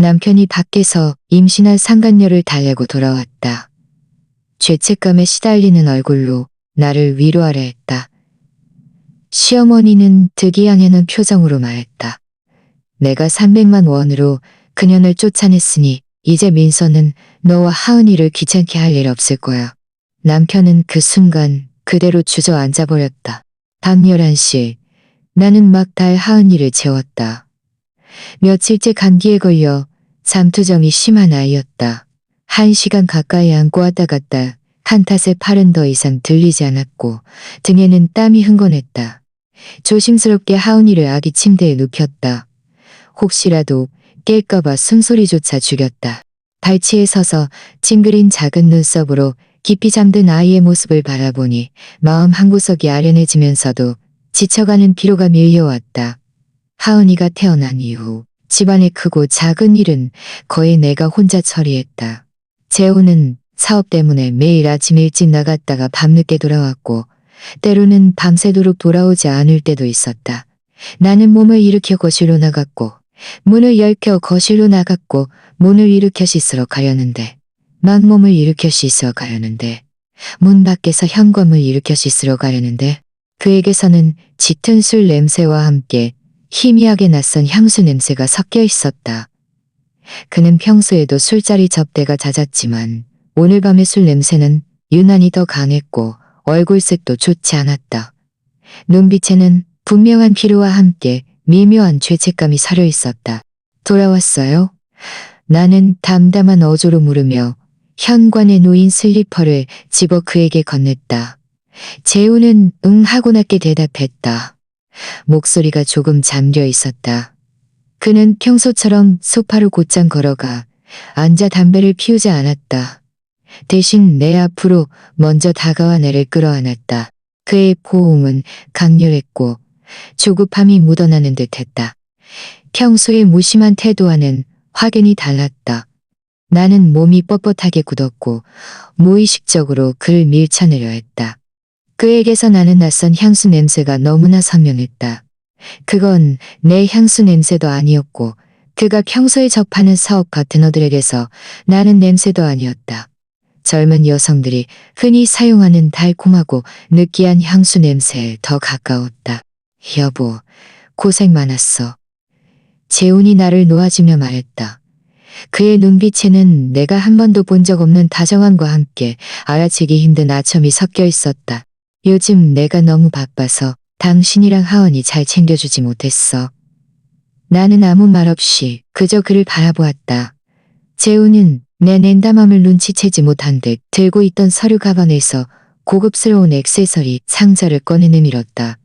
남편이 밖에서 임신한 상간녀를 달래고 돌아왔다. 죄책감에 시달리는 얼굴로 나를 위로하려 했다. 시어머니는 득이양해는 표정으로 말했다. 내가 300만 원으로 그년을 쫓아냈으니 이제 민서는 너와 하은이를 귀찮게 할 일 없을 거야. 남편은 그 순간 그대로 주저앉아 버렸다. 밤 11시 나는 막 달 하은이를 재웠다. 며칠째 감기에 걸려 잠투정이 심한 아이였다. 1시간 가까이 안고 왔다 갔다 한 탓에 팔은 더 이상 들리지 않았고 등에는 땀이 흥건했다. 조심스럽게 하은이를 아기 침대에 눕혔다. 혹시라도 깰까봐 숨소리조차 죽였다. 발치에 서서 찡그린 작은 눈썹으로 깊이 잠든 아이의 모습을 바라보니 마음 한구석이 아련해지면서도 지쳐가는 피로가 밀려왔다. 하은이가 태어난 이후 집안의 크고 작은 일은 거의 내가 혼자 처리했다. 재호는 사업 때문에 매일 아침 일찍 나갔다가 밤늦게 돌아왔고 때로는 밤새도록 돌아오지 않을 때도 있었다. 나는 몸을 일으켜 거실로 나갔고 문을 열켜 거실로 나갔고 문을 일으켜 씻으러 가려는데 막 몸을 일으켜 씻어 가려는데 문 밖에서 현관을 일으켜 씻으러 가려는데 그에게서는 짙은 술 냄새와 함께 희미하게 낯선 향수 냄새가 섞여 있었다. 그는 평소에도 술자리 접대가 잦았지만 오늘 밤의 술 냄새는 유난히 더 강했고 얼굴색도 좋지 않았다. 눈빛에는 분명한 피로와 함께 미묘한 죄책감이 서려 있었다. 돌아왔어요? 나는 담담한 어조로 물으며 현관에 놓인 슬리퍼를 집어 그에게 건넸다. 재우는 응 하고 낮게 대답했다. 목소리가 조금 잠겨 있었다. 그는 평소처럼 소파로 곧장 걸어가 앉아 담배를 피우지 않았다. 대신 내 앞으로 먼저 다가와 나를 끌어안았다. 그의 포옹은 강렬했고 조급함이 묻어나는 듯했다. 평소의 무심한 태도와는 확연히 달랐다. 나는 몸이 뻣뻣하게 굳었고 무의식적으로 그를 밀쳐내려 했다. 그에게서 나는 낯선 향수 냄새가 너무나 선명했다. 그건 내 향수 냄새도 아니었고 그가 평소에 접하는 사업 파트너들에게서 나는 냄새도 아니었다. 젊은 여성들이 흔히 사용하는 달콤하고 느끼한 향수 냄새에 더 가까웠다. 여보, 고생 많았어. 재훈이 나를 놓아주며 말했다. 그의 눈빛에는 내가 한 번도 본 적 없는 다정함과 함께 알아채기 힘든 아첨이 섞여 있었다. 요즘 내가 너무 바빠서 당신이랑 하은이 잘 챙겨주지 못했어. 나는 아무 말 없이 그저 그를 바라보았다. 재훈은 내 냉담함을 눈치채지 못한 듯 들고 있던 서류 가방에서 고급스러운 액세서리 상자를 꺼내 내밀었다.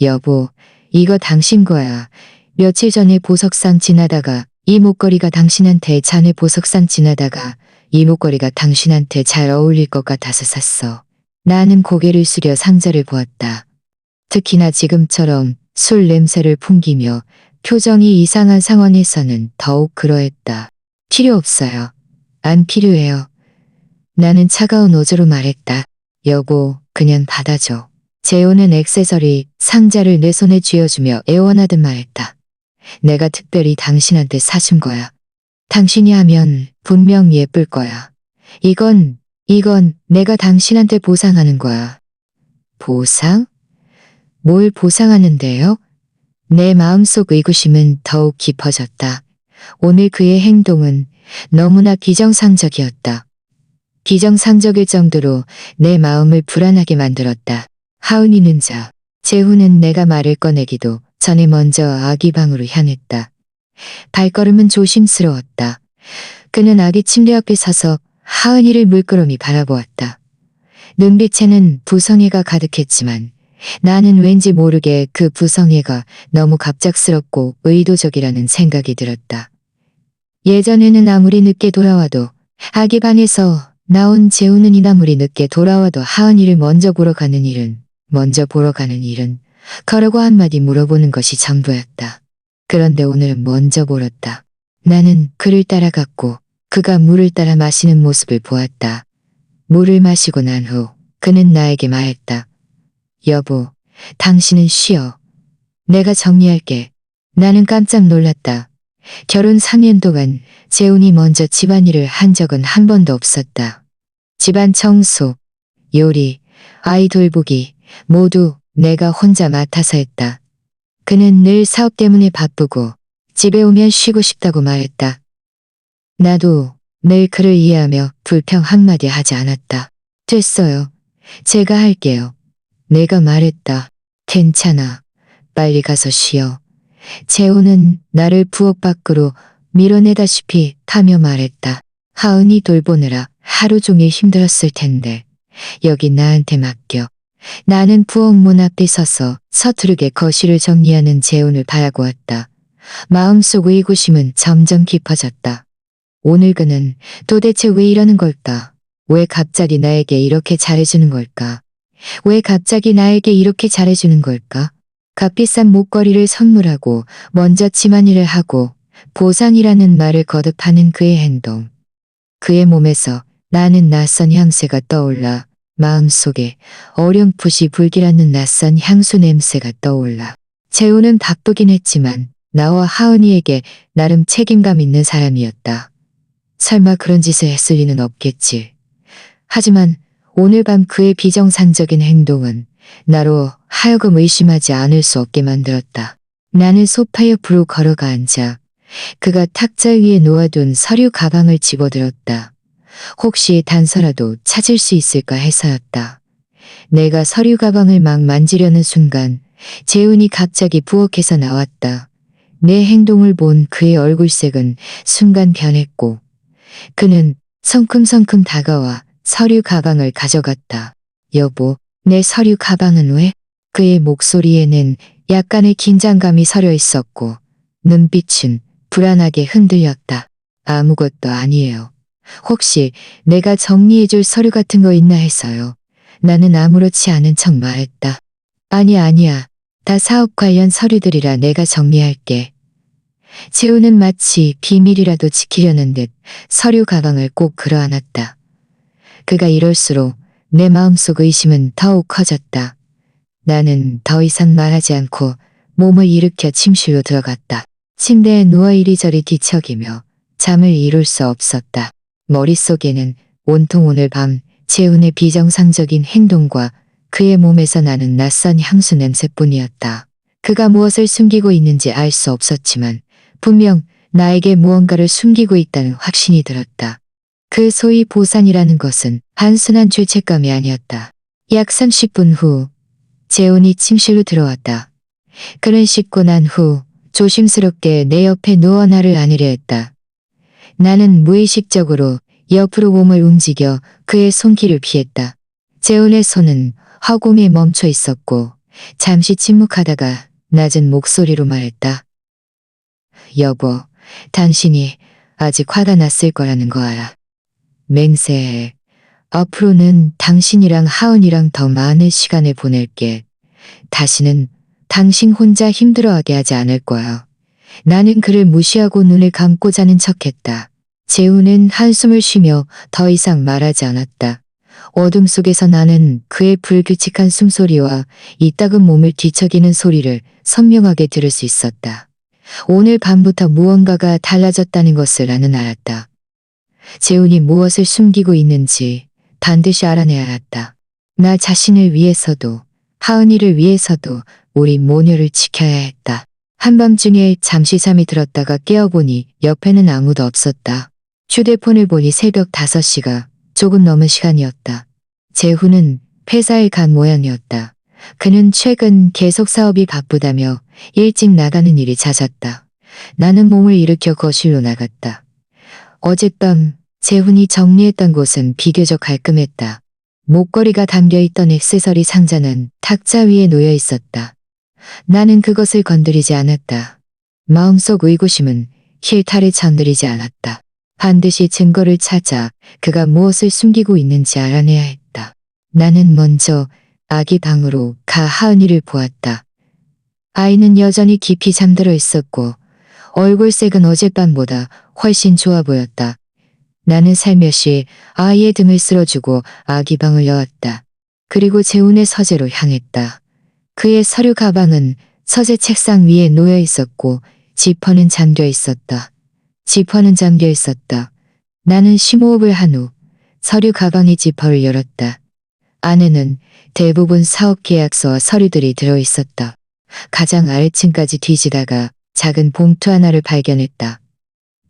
여보, 이거 당신 거야. 며칠 전에 보석상 지나다가 이 목걸이가 당신한테 자네 보석상 지나다가 이 목걸이가 당신한테 잘 어울릴 것 같아서 샀어. 나는 고개를 숙여 상자를 보았다. 특히나 지금처럼 술 냄새를 풍기며 표정이 이상한 상황에서는 더욱 그러했다. 필요 없어요. 안 필요해요. 나는 차가운 어조로 말했다. 여보, 그냥 받아줘. 재호는 액세서리 상자를 내 손에 쥐어주며 애원하듯 말했다. 내가 특별히 당신한테 사준 거야. 당신이 하면 분명 예쁠 거야. 이건 내가 당신한테 보상하는 거야. 보상? 뭘 보상하는데요? 내 마음속 의구심은 더욱 깊어졌다. 오늘 그의 행동은 너무나 비정상적이었다. 비정상적일 정도로 내 마음을 불안하게 만들었다. 하은이는 재훈은 내가 말을 꺼내기도 전에 먼저 아기 방으로 향했다. 발걸음은 조심스러웠다. 그는 아기 침대 앞에 서서 하은이를 물끄러미 바라보았다. 눈빛에는 부성애가 가득했지만 나는 왠지 모르게 그 부성애가 너무 갑작스럽고 의도적이라는 생각이 들었다. 예전에는 아무리 늦게 돌아와도 아기 방에서 나온 재우는 아무리 늦게 돌아와도 하은이를 먼저 보러 가는 일은 거라고 한마디 물어보는 것이 전부였다. 그런데 오늘은 먼저 물었다. 나는 그를 따라갔고 그가 물을 따라 마시는 모습을 보았다. 물을 마시고 난 후 그는 나에게 말했다. 여보, 당신은 쉬어. 내가 정리할게. 나는 깜짝 놀랐다. 결혼 3년 동안 재훈이 먼저 집안일을 한 적은 한 번도 없었다. 집안 청소, 요리, 아이 돌보기 모두 내가 혼자 맡아서 했다. 그는 늘 사업 때문에 바쁘고 집에 오면 쉬고 싶다고 말했다. 나도 늘 그를 이해하며 불평 한마디 하지 않았다. 됐어요. 제가 할게요. 내가 말했다. 괜찮아. 빨리 가서 쉬어. 재호는 나를 부엌 밖으로 밀어내다시피 타며 말했다. 하은이 돌보느라 하루 종일 힘들었을 텐데 여기 나한테 맡겨. 나는 부엌 문 앞에 서서 서투르게 거실을 정리하는 재훈을 바라고 왔다. 마음속 의구심은 점점 깊어졌다. 오늘 그는 도대체 왜 이러는 걸까? 왜 갑자기 나에게 이렇게 잘해주는 걸까? 왜 갑자기 나에게 이렇게 잘해주는 걸까? 값비싼 목걸이를 선물하고 먼저 집안일을 하고 보상이라는 말을 거듭하는 그의 행동. 그의 몸에서 나는 낯선 향새가 떠올라 마음속에 어렴풋이 불길하는 낯선 향수 냄새가 떠올라. 재우는 바쁘긴 했지만 나와 하은이에게 나름 책임감 있는 사람이었다. 설마 그런 짓을 했을 리는 없겠지. 하지만 오늘 밤 그의 비정상적인 행동은 나로 하여금 의심하지 않을 수 없게 만들었다. 나는 소파 옆으로 걸어가 앉아 그가 탁자 위에 놓아둔 서류 가방을 집어들었다. 혹시 단서라도 찾을 수 있을까 해서였다. 내가 서류 가방을 막 만지려는 순간 재훈이 갑자기 부엌에서 나왔다. 내 행동을 본 그의 얼굴색은 순간 변했고 그는 성큼성큼 다가와 서류 가방을 가져갔다. 여보, 내 서류 가방은 왜? 그의 목소리에는 약간의 긴장감이 서려 있었고 눈빛은 불안하게 흔들렸다. 아무것도 아니에요. 혹시 내가 정리해줄 서류 같은 거 있나 해서요. 나는 아무렇지 않은 척 말했다. 아니야. 다 사업 관련 서류들이라 내가 정리할게. 재우는 마치 비밀이라도 지키려는 듯 서류 가방을 꼭 끌어안았다. 그가 이럴수록 내 마음속 의심은 더욱 커졌다. 나는 더 이상 말하지 않고 몸을 일으켜 침실로 들어갔다. 침대에 누워 이리저리 뒤척이며 잠을 이룰 수 없었다. 머릿속에는 온통 오늘 밤 재훈의 비정상적인 행동과 그의 몸에서 나는 낯선 향수 냄새뿐이었다. 그가 무엇을 숨기고 있는지 알 수 없었지만 분명 나에게 무언가를 숨기고 있다는 확신이 들었다. 그 소위 보상이라는 것은 단순한 죄책감이 아니었다. 약 30분 후 재훈이 침실로 들어왔다. 그는 씻고 난 후 조심스럽게 내 옆에 누워 나를 안으려 했다. 나는 무의식적으로 옆으로 몸을 움직여 그의 손길을 피했다. 재훈의 손은 허공에 멈춰 있었고 잠시 침묵하다가 낮은 목소리로 말했다. 여보, 당신이 아직 화가 났을 거라는 거 알아. 맹세해. 앞으로는 당신이랑 하은이랑 더 많은 시간을 보낼게. 다시는 당신 혼자 힘들어하게 하지 않을 거야. 나는 그를 무시하고 눈을 감고 자는 척했다. 재훈은 한숨을 쉬며 더 이상 말하지 않았다. 어둠 속에서 나는 그의 불규칙한 숨소리와 이따금 몸을 뒤척이는 소리를 선명하게 들을 수 있었다. 오늘 밤부터 무언가가 달라졌다는 것을 나는 알았다. 재훈이 무엇을 숨기고 있는지 반드시 알아내야 했다. 나 자신을 위해서도 하은이를 위해서도 우리 모녀를 지켜야 했다. 한밤중에 잠시 잠이 들었다가 깨어보니 옆에는 아무도 없었다. 휴대폰을 보니 새벽 5시가 조금 넘은 시간이었다. 재훈은 회사에 간 모양이었다. 그는 최근 계속 사업이 바쁘다며 일찍 나가는 일이 잦았다. 나는 몸을 일으켜 거실로 나갔다. 어젯밤 재훈이 정리했던 곳은 비교적 깔끔했다. 목걸이가 담겨있던 액세서리 상자는 탁자 위에 놓여 있었다. 나는 그것을 건드리지 않았다. 마음속 의구심은 실타래 천들이지 않았다. 반드시 증거를 찾아 그가 무엇을 숨기고 있는지 알아내야 했다. 나는 먼저 아기 방으로 가 하은이를 보았다. 아이는 여전히 깊이 잠들어 있었고 얼굴색은 어젯밤보다 훨씬 좋아 보였다. 나는 살며시 아이의 등을 쓸어주고 아기 방을 여왔다. 그리고 재훈의 서재로 향했다. 그의 서류 가방은 서재 책상 위에 놓여 있었고 지퍼는 잠겨 있었다. 지퍼는 잠겨 있었다. 나는 심호흡을 한 후 서류 가방의 지퍼를 열었다. 안에는 대부분 사업 계약서와 서류들이 들어있었다. 가장 아래층까지 뒤지다가 작은 봉투 하나를 발견했다.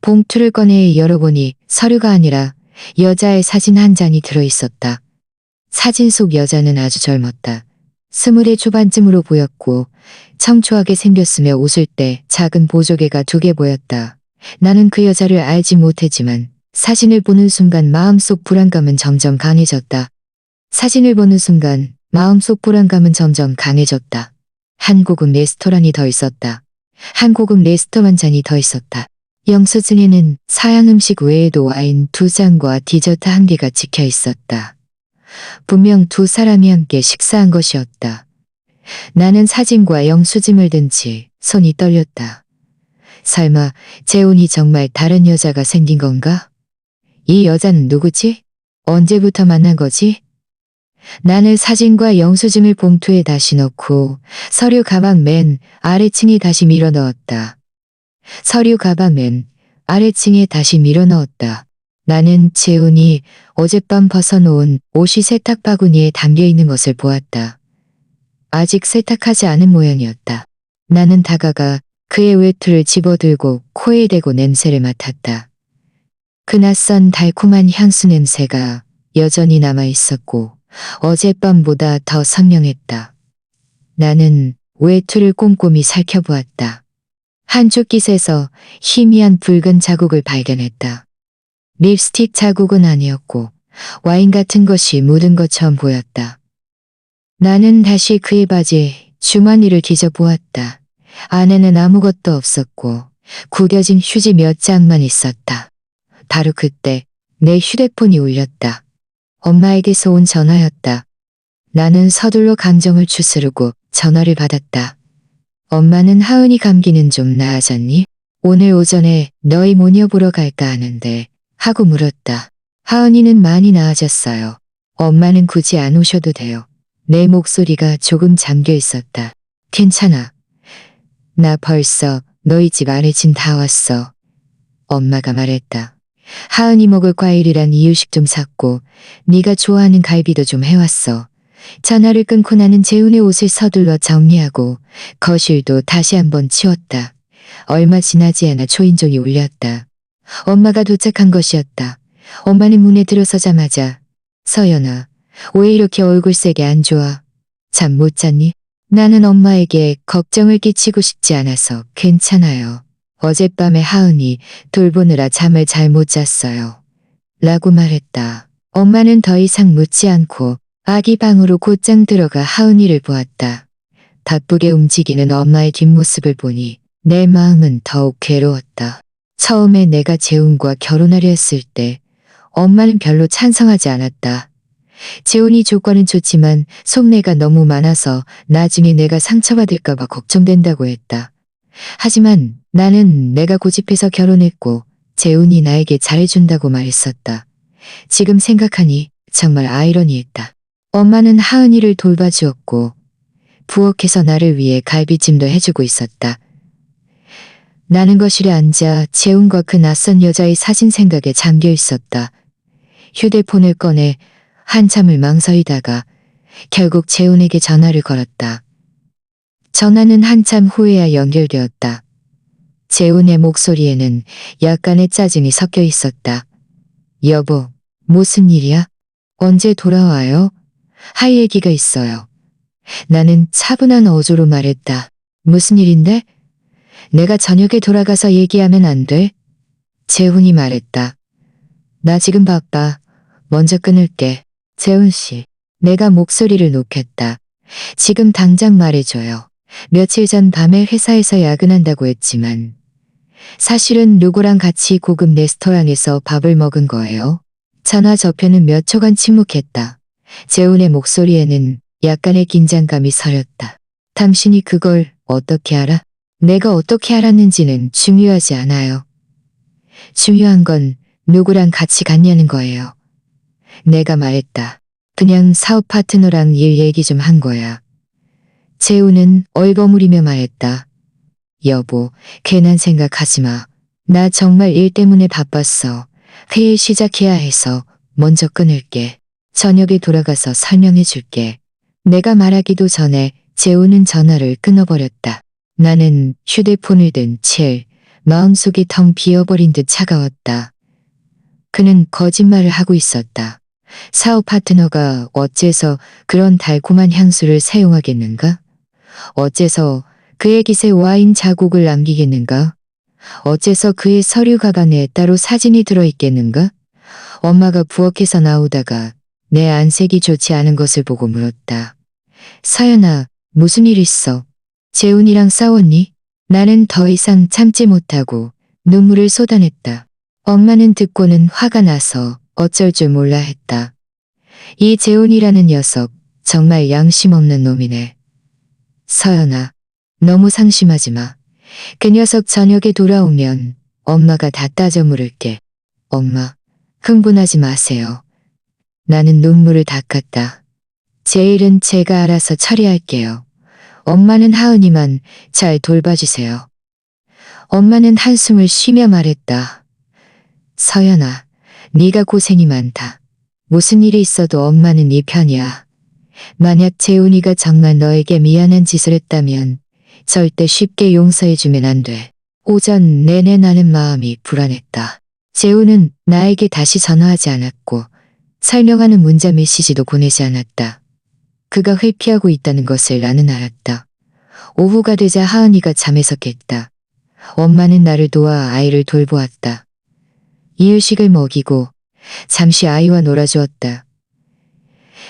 봉투를 꺼내 열어보니 서류가 아니라 여자의 사진 한 장이 들어있었다. 사진 속 여자는 아주 젊었다. 20대 초반쯤으로 보였고 청초하게 생겼으며 웃을 때 작은 보조개가 2개 보였다. 나는 그 여자를 알지 못했지만 사진을 보는 순간 마음속 불안감은 점점 강해졌다. 사진을 보는 순간 마음속 불안감은 점점 강해졌다. 한 고급 레스토랑이 더 있었다. 한 고급 레스토랑 잔이 더 있었다. 영수증에는 서양 음식 외에도 와인 2잔과 디저트 1개가 찍혀 있었다. 분명 2사람이 함께 식사한 것이었다. 나는 사진과 영수증을 든 채 손이 떨렸다. 설마 재훈이 정말 다른 여자가 생긴 건가? 이 여자는 누구지? 언제부터 만난 거지? 나는 사진과 영수증을 봉투에 다시 넣고 서류 가방 맨 아래층에 다시 밀어 넣었다. 서류 가방 맨 아래층에 다시 밀어 넣었다. 나는 재훈이 어젯밤 벗어놓은 옷이 세탁 바구니에 담겨 있는 것을 보았다. 아직 세탁하지 않은 모양이었다. 나는 다가가 그의 외투를 집어들고 코에 대고 냄새를 맡았다. 그 낯선 달콤한 향수 냄새가 여전히 남아있었고 어젯밤보다 더 선명했다. 나는 외투를 꼼꼼히 살펴보았다. 한쪽 깃에서 희미한 붉은 자국을 발견했다. 립스틱 자국은 아니었고 와인 같은 것이 묻은 것처럼 보였다. 나는 다시 그의 바지 주머니를 뒤져보았다. 안에는 아무것도 없었고 구겨진 휴지 몇 장만 있었다. 바로 그때 내 휴대폰이 울렸다. 엄마에게서 온 전화였다. 나는 서둘러 감정을 추스르고 전화를 받았다. 엄마는 하은이 감기는 좀 나아졌니? 오늘 오전에 너희 모녀 보러 갈까 하는데 하고 물었다. 하은이는 많이 나아졌어요. 엄마는 굳이 안 오셔도 돼요. 내 목소리가 조금 잠겨 있었다. 괜찮아. 나 벌써 너희 집 아래 짐 다 왔어. 엄마가 말했다. 하은이 먹을 과일이란 이유식 좀 샀고 네가 좋아하는 갈비도 좀 해왔어. 전화를 끊고 나는 재훈의 옷을 서둘러 정리하고 거실도 다시 한번 치웠다. 얼마 지나지 않아 초인종이 울렸다. 엄마가 도착한 것이었다. 엄마는 문에 들어서자마자 서연아, 왜 이렇게 얼굴색이 안 좋아? 잠 못 잤니? 나는 엄마에게 걱정을 끼치고 싶지 않아서 괜찮아요. 어젯밤에 하은이 돌보느라 잠을 잘 못 잤어요. 라고 말했다. 엄마는 더 이상 묻지 않고 아기 방으로 곧장 들어가 하은이를 보았다. 바쁘게 움직이는 엄마의 뒷모습을 보니 내 마음은 더욱 괴로웠다. 처음에 내가 재훈과 결혼하려 했을 때 엄마는 별로 찬성하지 않았다. 재훈이 조건은 좋지만 속내가 너무 많아서 나중에 내가 상처받을까봐 걱정된다고 했다. 하지만 나는 내가 고집해서 결혼했고 재훈이 나에게 잘해준다고 말했었다. 지금 생각하니 정말 아이러니했다. 엄마는 하은이를 돌봐주었고 부엌에서 나를 위해 갈비찜도 해주고 있었다. 나는 거실에 앉아 재훈과 그 낯선 여자의 사진 생각에 잠겨 있었다. 휴대폰을 꺼내 한참을 망설이다가 결국 재훈에게 전화를 걸었다. 전화는 한참 후에야 연결되었다. 재훈의 목소리에는 약간의 짜증이 섞여 있었다. 여보, 무슨 일이야? 언제 돌아와요? 할 얘기가 있어요. 나는 차분한 어조로 말했다. 무슨 일인데? 내가 저녁에 돌아가서 얘기하면 안 돼? 재훈이 말했다. 나 지금 바빠. 먼저 끊을게. 재훈 씨, 내가 목소리를 높였다. 지금 당장 말해줘요. 며칠 전 밤에 회사에서 야근한다고 했지만 사실은 누구랑 같이 고급 레스토랑에서 밥을 먹은 거예요. 전화 저편은 몇 초간 침묵했다. 재훈의 목소리에는 약간의 긴장감이 서렸다. 당신이 그걸 어떻게 알아? 내가 어떻게 알았는지는 중요하지 않아요. 중요한 건 누구랑 같이 갔냐는 거예요. 내가 말했다. 그냥 사업 파트너랑 일 얘기 좀 한 거야. 재훈은 얼버무리며 말했다. 여보, 괜한 생각하지 마. 나 정말 일 때문에 바빴어. 회의 시작해야 해서 먼저 끊을게. 저녁에 돌아가서 설명해 줄게. 내가 말하기도 전에 재우는 전화를 끊어버렸다. 나는 휴대폰을 든 채 마음속이 텅 비어버린 듯 차가웠다. 그는 거짓말을 하고 있었다. 사업 파트너가 어째서 그런 달콤한 향수를 사용하겠는가? 어째서 그의 깃에 와인 자국을 남기겠는가? 어째서 그의 서류 가방에 따로 사진이 들어있겠는가? 엄마가 부엌에서 나오다가 내 안색이 좋지 않은 것을 보고 물었다. 서연아, 무슨 일 있어? 재훈이랑 싸웠니? 나는 더 이상 참지 못하고 눈물을 쏟아냈다. 엄마는 듣고는 화가 나서 어쩔 줄 몰라 했다. 이 재훈이라는 녀석 정말 양심 없는 놈이네. 서연아, 너무 상심하지 마. 그 녀석 저녁에 돌아오면 엄마가 다 따져 물을게. 엄마, 흥분하지 마세요. 나는 눈물을 닦았다. 제 일은 제가 알아서 처리할게요. 엄마는 하은이만 잘 돌봐주세요. 엄마는 한숨을 쉬며 말했다. 서연아, 네가 고생이 많다. 무슨 일이 있어도 엄마는 네 편이야. 만약 재훈이가 정말 너에게 미안한 짓을 했다면 절대 쉽게 용서해주면 안 돼. 오전 내내 나는 마음이 불안했다. 재훈은 나에게 다시 전화하지 않았고 설명하는 문자 메시지도 보내지 않았다. 그가 회피하고 있다는 것을 나는 알았다. 오후가 되자 하은이가 잠에서 깼다. 엄마는 나를 도와 아이를 돌보았다. 이유식을 먹이고 잠시 아이와 놀아주었다.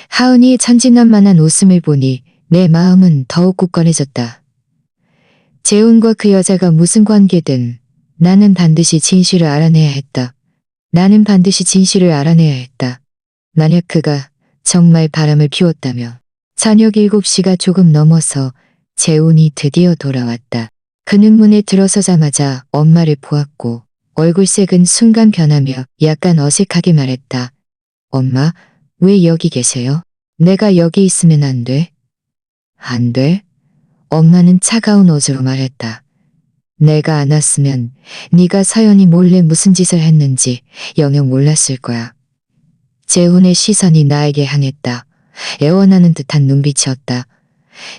하은이의 천진난만한 웃음을 보니 내 마음은 더욱 굳건해졌다. 재훈과 그 여자가 무슨 관계든 나는 반드시 진실을 알아내야 했다. 나는 반드시 진실을 알아내야 했다. 만약 그가 정말 바람을 피웠다면. 저녁 7시가 조금 넘어서 재훈이 드디어 돌아왔다. 그는 문에 들어서자마자 엄마를 보았고 얼굴색은 순간 변하며 약간 어색하게 말했다. 엄마, 왜 여기 계세요? 내가 여기 있으면 안 돼? 안 돼? 엄마는 차가운 어조로 말했다. 내가 안 왔으면 네가 서연이 몰래 무슨 짓을 했는지 영영 몰랐을 거야. 재훈의 시선이 나에게 향했다. 애원하는 듯한 눈빛이었다.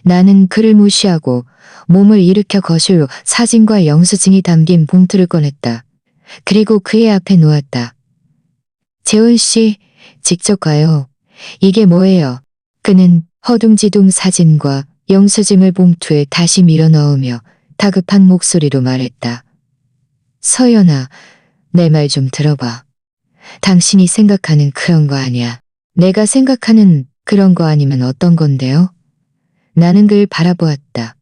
나는 그를 무시하고 몸을 일으켜 거실로 사진과 영수증이 담긴 봉투를 꺼냈다. 그리고 그의 앞에 놓았다. 재훈 씨, 직접 가요. 이게 뭐예요? 그는 허둥지둥 사진과 영수증을 봉투에 다시 밀어 넣으며 다급한 목소리로 말했다. 서연아, 내 말 좀 들어봐. 당신이 생각하는 그런 거 아니야. 내가 생각하는 그런 거 아니면 어떤 건데요? 나는 그를 바라보았다.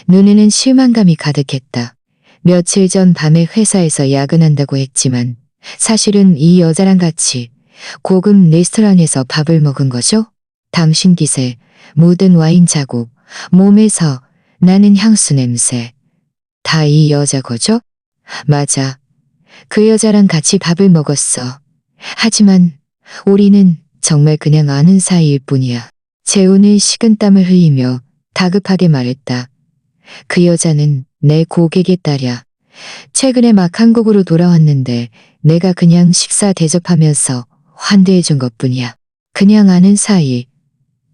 눈에는 실망감이 가득했다. 며칠 전 밤에 회사에서 야근한다고 했지만 사실은 이 여자랑 같이 고급 레스토랑에서 밥을 먹은 거죠? 당신 깃에 묻은 와인 자국, 몸에서 나는 향수 냄새. 다 이 여자 거죠? 맞아. 그 여자랑 같이 밥을 먹었어. 하지만 우리는 정말 그냥 아는 사이일 뿐이야. 재훈은 식은땀을 흘리며 다급하게 말했다. 그 여자는 내 고객의 딸이야. 최근에 막 한국으로 돌아왔는데 내가 그냥 식사 대접하면서 환대해준 것뿐이야. 그냥 아는 사이.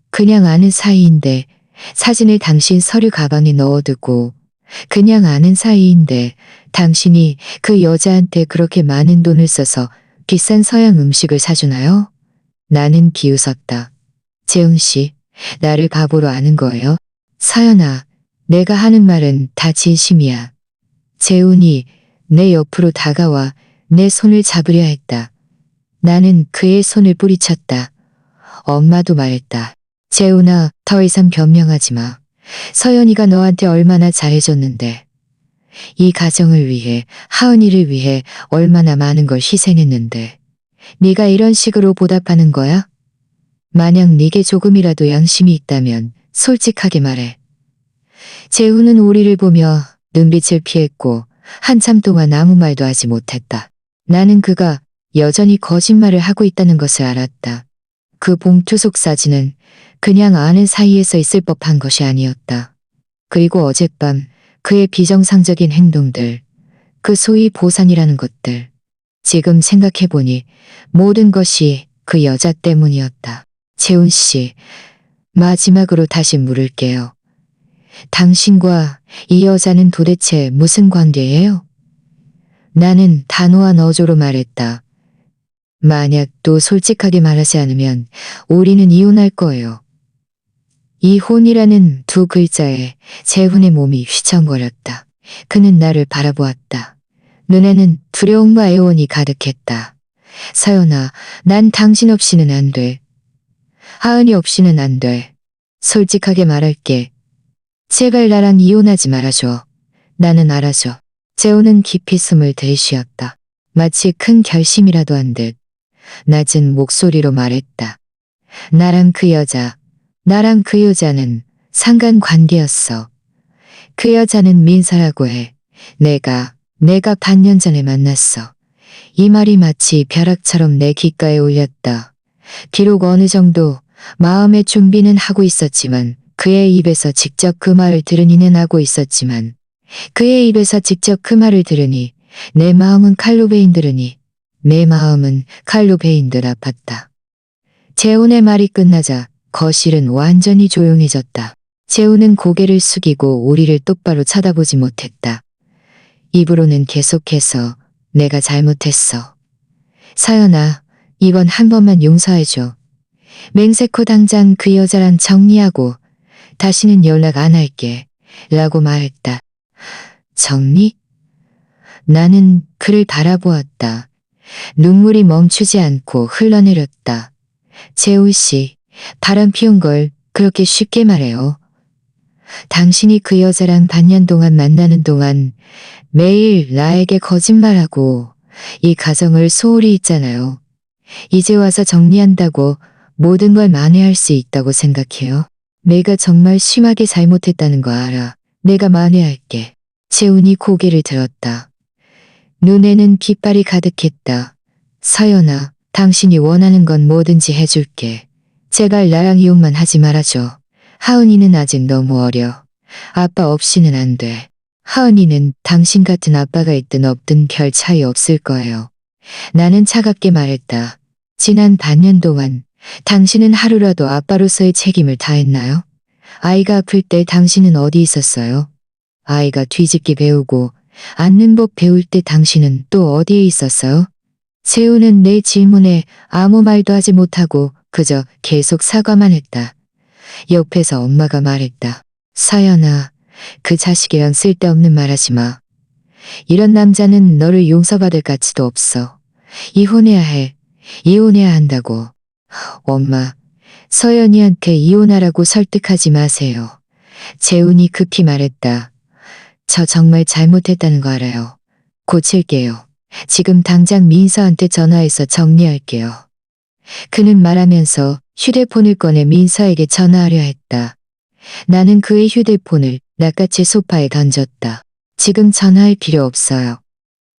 그냥 아는 사이인데 사진을 당신 서류 가방에 넣어두고 그냥 아는 사이인데 당신이 그 여자한테 그렇게 많은 돈을 써서 비싼 서양 음식을 사주나요? 나는 비웃었다. 재훈 씨, 나를 바보로 아는 거예요? 서연아, 내가 하는 말은 다 진심이야. 재훈이 내 옆으로 다가와 내 손을 잡으려 했다. 나는 그의 손을 뿌리쳤다. 엄마도 말했다. 재훈아, 더 이상 변명하지 마. 서연이가 너한테 얼마나 잘해줬는데. 이 가정을 위해, 하은이를 위해 얼마나 많은 걸 희생했는데. 네가 이런 식으로 보답하는 거야? 만약 네게 조금이라도 양심이 있다면 솔직하게 말해. 재훈은 우리를 보며 눈빛을 피했고 한참 동안 아무 말도 하지 못했다. 나는 그가 여전히 거짓말을 하고 있다는 것을 알았다. 그 봉투 속 사진은 그냥 아는 사이에서 있을 법한 것이 아니었다. 그리고 어젯밤 그의 비정상적인 행동들, 그 소위 보상이라는 것들. 지금 생각해보니 모든 것이 그 여자 때문이었다. 재훈 씨, 마지막으로 다시 물을게요. 당신과 이 여자는 도대체 무슨 관계예요? 나는 단호한 어조로 말했다. 만약 또 솔직하게 말하지 않으면 우리는 이혼할 거예요. 이혼이라는 두 글자에 재훈의 몸이 휘청거렸다. 그는 나를 바라보았다. 눈에는 두려움과 애원이 가득했다. 서연아, 난 당신 없이는 안 돼. 하은이 없이는 안 돼. 솔직하게 말할게. 제발 나랑 이혼하지 말아줘. 나는 알아줘. 재훈은 깊이 숨을 들이쉬었다. 마치 큰 결심이라도 한 듯 낮은 목소리로 말했다. 나랑 그 여자는 상관관계였어. 그 여자는 민서라고 해. 내가 반년 전에 만났어. 이 말이 마치 벼락처럼 내 귓가에 울렸다. 비록 어느 정도 마음의 준비는 하고 있었지만 그의 입에서 직접 그 말을 들으니는 하고 있었지만 그의 입에서 직접 그 말을 들으니 내 마음은 칼로 베인들으니 내 마음은 칼로 베인듯 아팠다. 재훈의 말이 끝나자 거실은 완전히 조용해졌다. 재훈은 고개를 숙이고 우리를 똑바로 쳐다보지 못했다. 입으로는 계속해서 내가 잘못했어. 서연아, 이번 한 번만 용서해줘. 맹세코 당장 그 여자랑 정리하고 다시는 연락 안 할게. 라고 말했다. 정리? 나는 그를 바라보았다. 눈물이 멈추지 않고 흘러내렸다. 재훈 씨, 바람 피운 걸 그렇게 쉽게 말해요. 당신이 그 여자랑 반년 동안 만나는 동안 매일 나에게 거짓말하고 이 가정을 소홀히 했잖아요. 이제 와서 정리한다고 모든 걸 만회할 수 있다고 생각해요. 내가 정말 심하게 잘못했다는 거 알아. 내가 만회할게. 재훈이 고개를 들었다. 눈에는 깃발이 가득했다. 서연아, 당신이 원하는 건 뭐든지 해줄게. 제발 나랑 이혼만 하지 말아줘. 하은이는 아직 너무 어려. 아빠 없이는 안 돼. 하은이는 당신 같은 아빠가 있든 없든 별 차이 없을 거예요. 나는 차갑게 말했다. 지난 반년 동안 당신은 하루라도 아빠로서의 책임을 다했나요? 아이가 아플 때 당신은 어디 있었어요? 아이가 뒤집기 배우고 앉는 법 배울 때 당신은 또 어디에 있었어요? 재훈은 내 질문에 아무 말도 하지 못하고 그저 계속 사과만 했다. 옆에서 엄마가 말했다. 서연아, 그 자식이랑 쓸데없는 말 하지 마. 이런 남자는 너를 용서받을 가치도 없어. 이혼해야 해. 이혼해야 한다고. 엄마, 서연이한테 이혼하라고 설득하지 마세요. 재훈이 급히 말했다. 저 정말 잘못했다는 거 알아요. 고칠게요. 지금 당장 민서한테 전화해서 정리할게요. 그는 말하면서 휴대폰을 꺼내 민서에게 전화하려 했다. 나는 그의 휴대폰을 낚아채 소파에 던졌다. 지금 전화할 필요 없어요.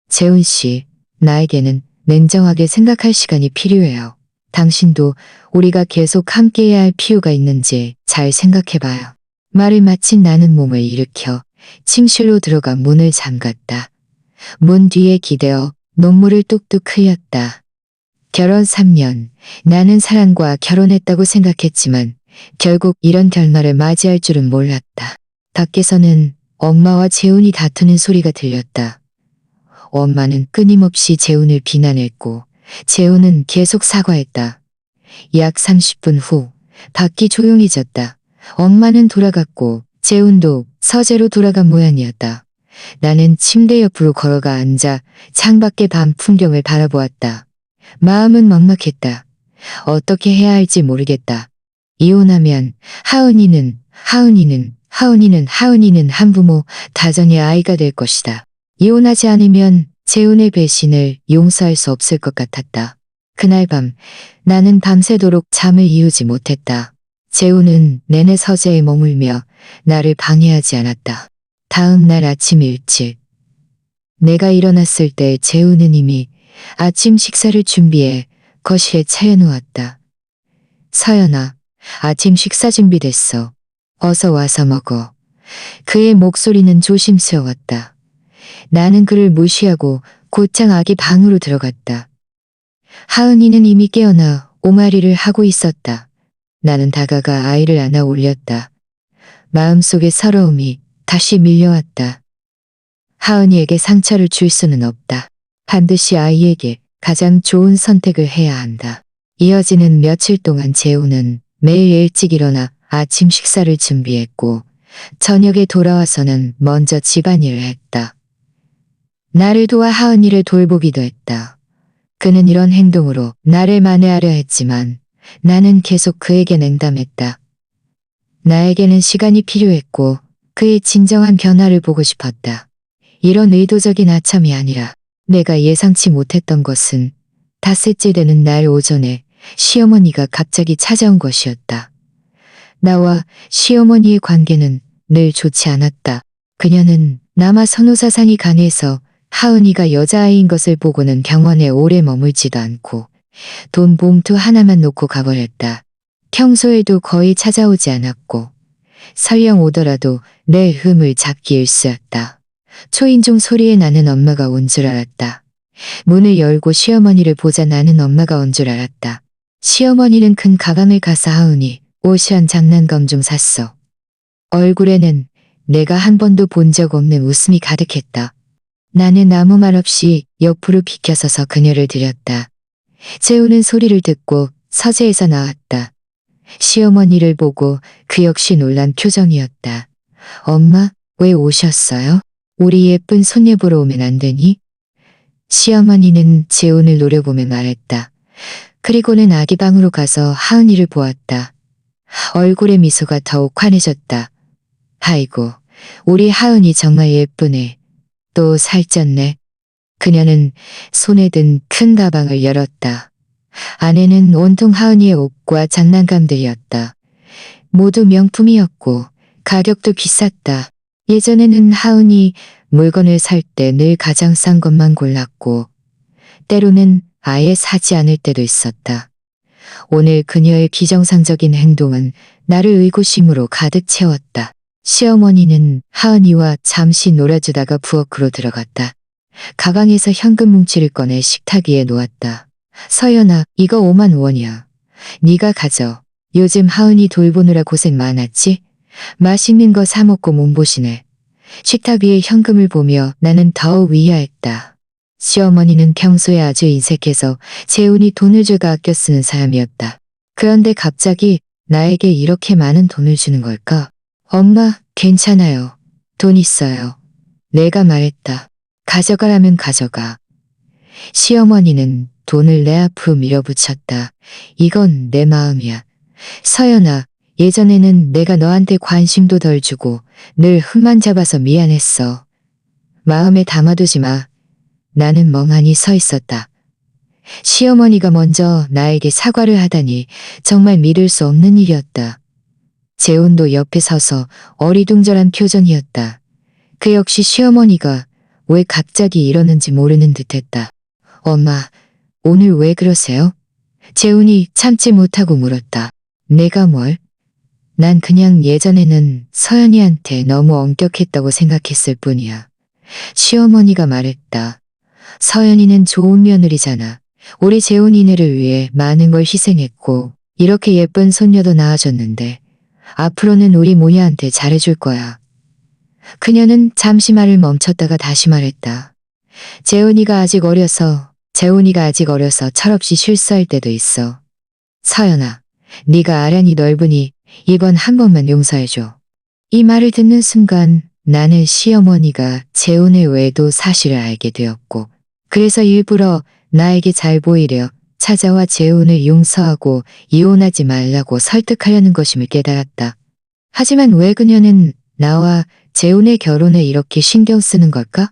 재훈 씨, 나에게는 냉정하게 생각할 시간이 필요해요. 당신도 우리가 계속 함께해야 할 필요가 있는지 잘 생각해봐요. 말을 마친 나는 몸을 일으켜 침실로 들어가 문을 잠갔다. 문 뒤에 기대어 눈물을 뚝뚝 흘렸다. 결혼 3년, 나는 사랑과 결혼했다고 생각했지만 결국 이런 결말을 맞이할 줄은 몰랐다. 밖에서는 엄마와 재훈이 다투는 소리가 들렸다. 엄마는 끊임없이 재훈을 비난했고 재훈은 계속 사과했다. 약 30분 후 밖이 조용해졌다. 엄마는 돌아갔고 재훈도 서재로 돌아간 모양이었다. 나는 침대 옆으로 걸어가 앉아 창밖의 밤 풍경을 바라보았다. 마음은 막막했다. 어떻게 해야 할지 모르겠다. 이혼하면 하은이는 한부모 다정의 아이가 될 것이다. 이혼하지 않으면 재훈의 배신을 용서할 수 없을 것 같았다. 그날 밤 나는 밤새도록 잠을 이루지 못했다. 재훈은 내내 서재에 머물며 나를 방해하지 않았다. 다음 날 아침 일찍 내가 일어났을 때 재훈은 이미 아침 식사를 준비해 거실에 차려놓았다. 서연아, 아침 식사 준비됐어. 어서 와서 먹어. 그의 목소리는 조심스러웠다. 나는 그를 무시하고 곧장 아기 방으로 들어갔다. 하은이는 이미 깨어나 오마리를 하고 있었다. 나는 다가가 아이를 안아 올렸다. 마음속의 서러움이 다시 밀려왔다. 하은이에게 상처를 줄 수는 없다. 반드시 아이에게 가장 좋은 선택을 해야 한다. 이어지는 며칠 동안 재우는 매일 일찍 일어나 아침 식사를 준비했고 저녁에 돌아와서는 먼저 집안일을 했다. 나를 도와 하은이를 돌보기도 했다. 그는 이런 행동으로 나를 만회하려 했지만 나는 계속 그에게 냉담했다. 나에게는 시간이 필요했고 그의 진정한 변화를 보고 싶었다. 이런 의도적인 아첨이 아니라 내가 예상치 못했던 것은 닷새째 되는 날 오전에 시어머니가 갑자기 찾아온 것이었다. 나와 시어머니의 관계는 늘 좋지 않았다. 그녀는 남아 선호사상이 강해서 하은이가 여자아이인 것을 보고는 병원에 오래 머물지도 않고 돈 봉투 하나만 놓고 가버렸다. 평소에도 거의 찾아오지 않았고 설령 오더라도 내 흠을 잡기 일쑤였다. 초인종 소리에 나는 엄마가 온 줄 알았다. 문을 열고 시어머니를 보자 나는 엄마가 온 줄 알았다. 시어머니는 큰 가방을 가서 하은이 옷이랑 장난감 좀 샀어. 얼굴에는 내가 한 번도 본 적 없는 웃음이 가득했다. 나는 아무 말 없이 옆으로 비켜서서 그녀를 들였다. 재우는 소리를 듣고 서재에서 나왔다. 시어머니를 보고 그 역시 놀란 표정이었다. 엄마, 왜 오셨어요? 우리 예쁜 손녀 보러 오면 안 되니? 시어머니는 재훈을 노려보며 말했다. 그리고는 아기 방으로 가서 하은이를 보았다. 얼굴의 미소가 더욱 환해졌다. 아이고, 우리 하은이 정말 예쁘네. 또 살쪘네. 그녀는 손에 든 큰 가방을 열었다. 안에는 온통 하은이의 옷과 장난감들이었다. 모두 명품이었고 가격도 비쌌다. 예전에는 하은이 물건을 살 때 늘 가장 싼 것만 골랐고 때로는 아예 사지 않을 때도 있었다. 오늘 그녀의 비정상적인 행동은 나를 의구심으로 가득 채웠다. 시어머니는 하은이와 잠시 놀아주다가 부엌으로 들어갔다. 가방에서 현금 뭉치를 꺼내 식탁 위에 놓았다. 서연아, 이거 5만 원이야. 네가 가져. 요즘 하은이 돌보느라 고생 많았지? 맛있는 거 사 먹고 몸보시네. 식탁 위에 현금을 보며 나는 더욱 위화했다. 시어머니는 평소에 아주 인색해서 재훈이 돈을 줘가 아껴 쓰는 사람이었다. 그런데 갑자기 나에게 이렇게 많은 돈을 주는 걸까? 엄마, 괜찮아요. 돈 있어요. 내가 말했다. 가져가라면 가져가. 시어머니는 돈을 내 앞으로 밀어붙였다. 이건 내 마음이야. 서연아, 예전에는 내가 너한테 관심도 덜 주고 늘 흠만 잡아서 미안했어. 마음에 담아두지 마. 나는 멍하니 서 있었다. 시어머니가 먼저 나에게 사과를 하다니 정말 믿을 수 없는 일이었다. 재훈도 옆에 서서 어리둥절한 표정이었다. 그 역시 시어머니가 왜 갑자기 이러는지 모르는 듯했다. 엄마, 오늘 왜 그러세요? 재훈이 참지 못하고 물었다. 내가 뭘? 난 그냥 예전에는 서연이한테 너무 엄격했다고 생각했을 뿐이야. 시어머니가 말했다. 서연이는 좋은 며느리잖아. 우리 재훈이네를 위해 많은 걸 희생했고 이렇게 예쁜 손녀도 낳아줬는데 앞으로는 우리 모녀한테 잘해줄 거야. 그녀는 잠시 말을 멈췄다가 다시 말했다. 재훈이가 아직 어려서 철없이 실수할 때도 있어. 서연아, 네가 아량이 넓으니 이번 한 번만 용서해줘. 이 말을 듣는 순간 나는 시어머니가 재훈의 외도 사실을 알게 되었고 그래서 일부러 나에게 잘 보이려 찾아와 재훈을 용서하고 이혼하지 말라고 설득하려는 것임을 깨달았다. 하지만 왜 그녀는 나와 재훈의 결혼에 이렇게 신경 쓰는 걸까?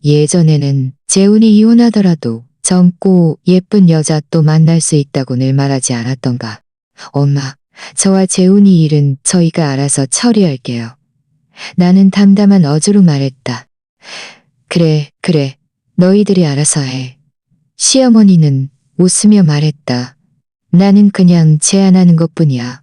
예전에는 재훈이 이혼하더라도 젊고 예쁜 여자 또 만날 수 있다고 늘 말하지 않았던가. 엄마, 저와 재훈이 일은 저희가 알아서 처리할게요. 나는 담담한 어조로 말했다. 그래, 너희들이 알아서 해. 시어머니는 웃으며 말했다. 나는 그냥 제안하는 것뿐이야.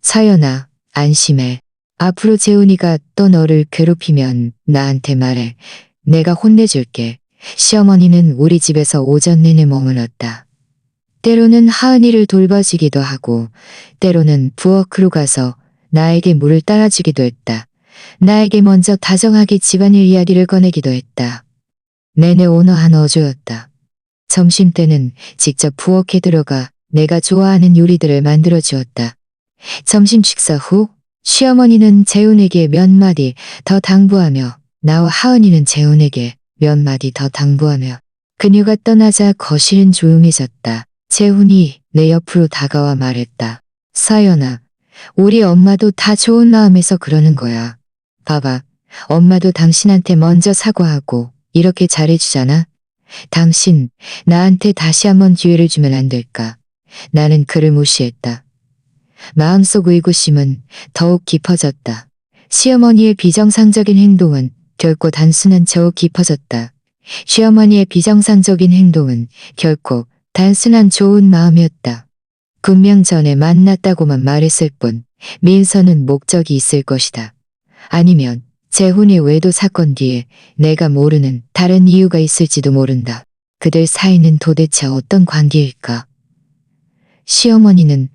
서연아, 안심해. 앞으로 재훈이가 또 너를 괴롭히면 나한테 말해. 내가 혼내줄게. 시어머니는 우리 집에서 오전 내내 머물렀다. 때로는 하은이를 돌봐주기도 하고 때로는 부엌으로 가서 나에게 물을 따라주기도 했다. 나에게 먼저 다정하게 집안일 이야기를 꺼내기도 했다. 내내 온화한 어조였다. 점심때는 직접 부엌에 들어가 내가 좋아하는 요리들을 만들어 주었다. 점심 식사 후 시어머니는 재훈에게 몇 마디 더 당부하며 나와 하은이는 재훈에게 몇 마디 더 당부하며 그녀가 떠나자 거실은 조용해졌다. 재훈이 내 옆으로 다가와 말했다. 서연아, 우리 엄마도 다 좋은 마음에서 그러는 거야. 봐봐, 엄마도 당신한테 먼저 사과하고 이렇게 잘해주잖아. 당신, 나한테 다시 한번 기회를 주면 안 될까? 나는 그를 무시했다. 마음속 의구심은 더욱 깊어졌다. 시어머니의 비정상적인 행동은 결코 단순한 더욱 깊어졌다. 시어머니의 비정상적인 행동은 결코 단순한 좋은 마음이었다. 분명 전에 만났다고만 말했을 뿐 민서는 목적이 있을 것이다. 아니면 재훈의 외도 사건 뒤에 내가 모르는 다른 이유가 있을지도 모른다. 그들 사이는 도대체 어떤 관계일까? 시어머니는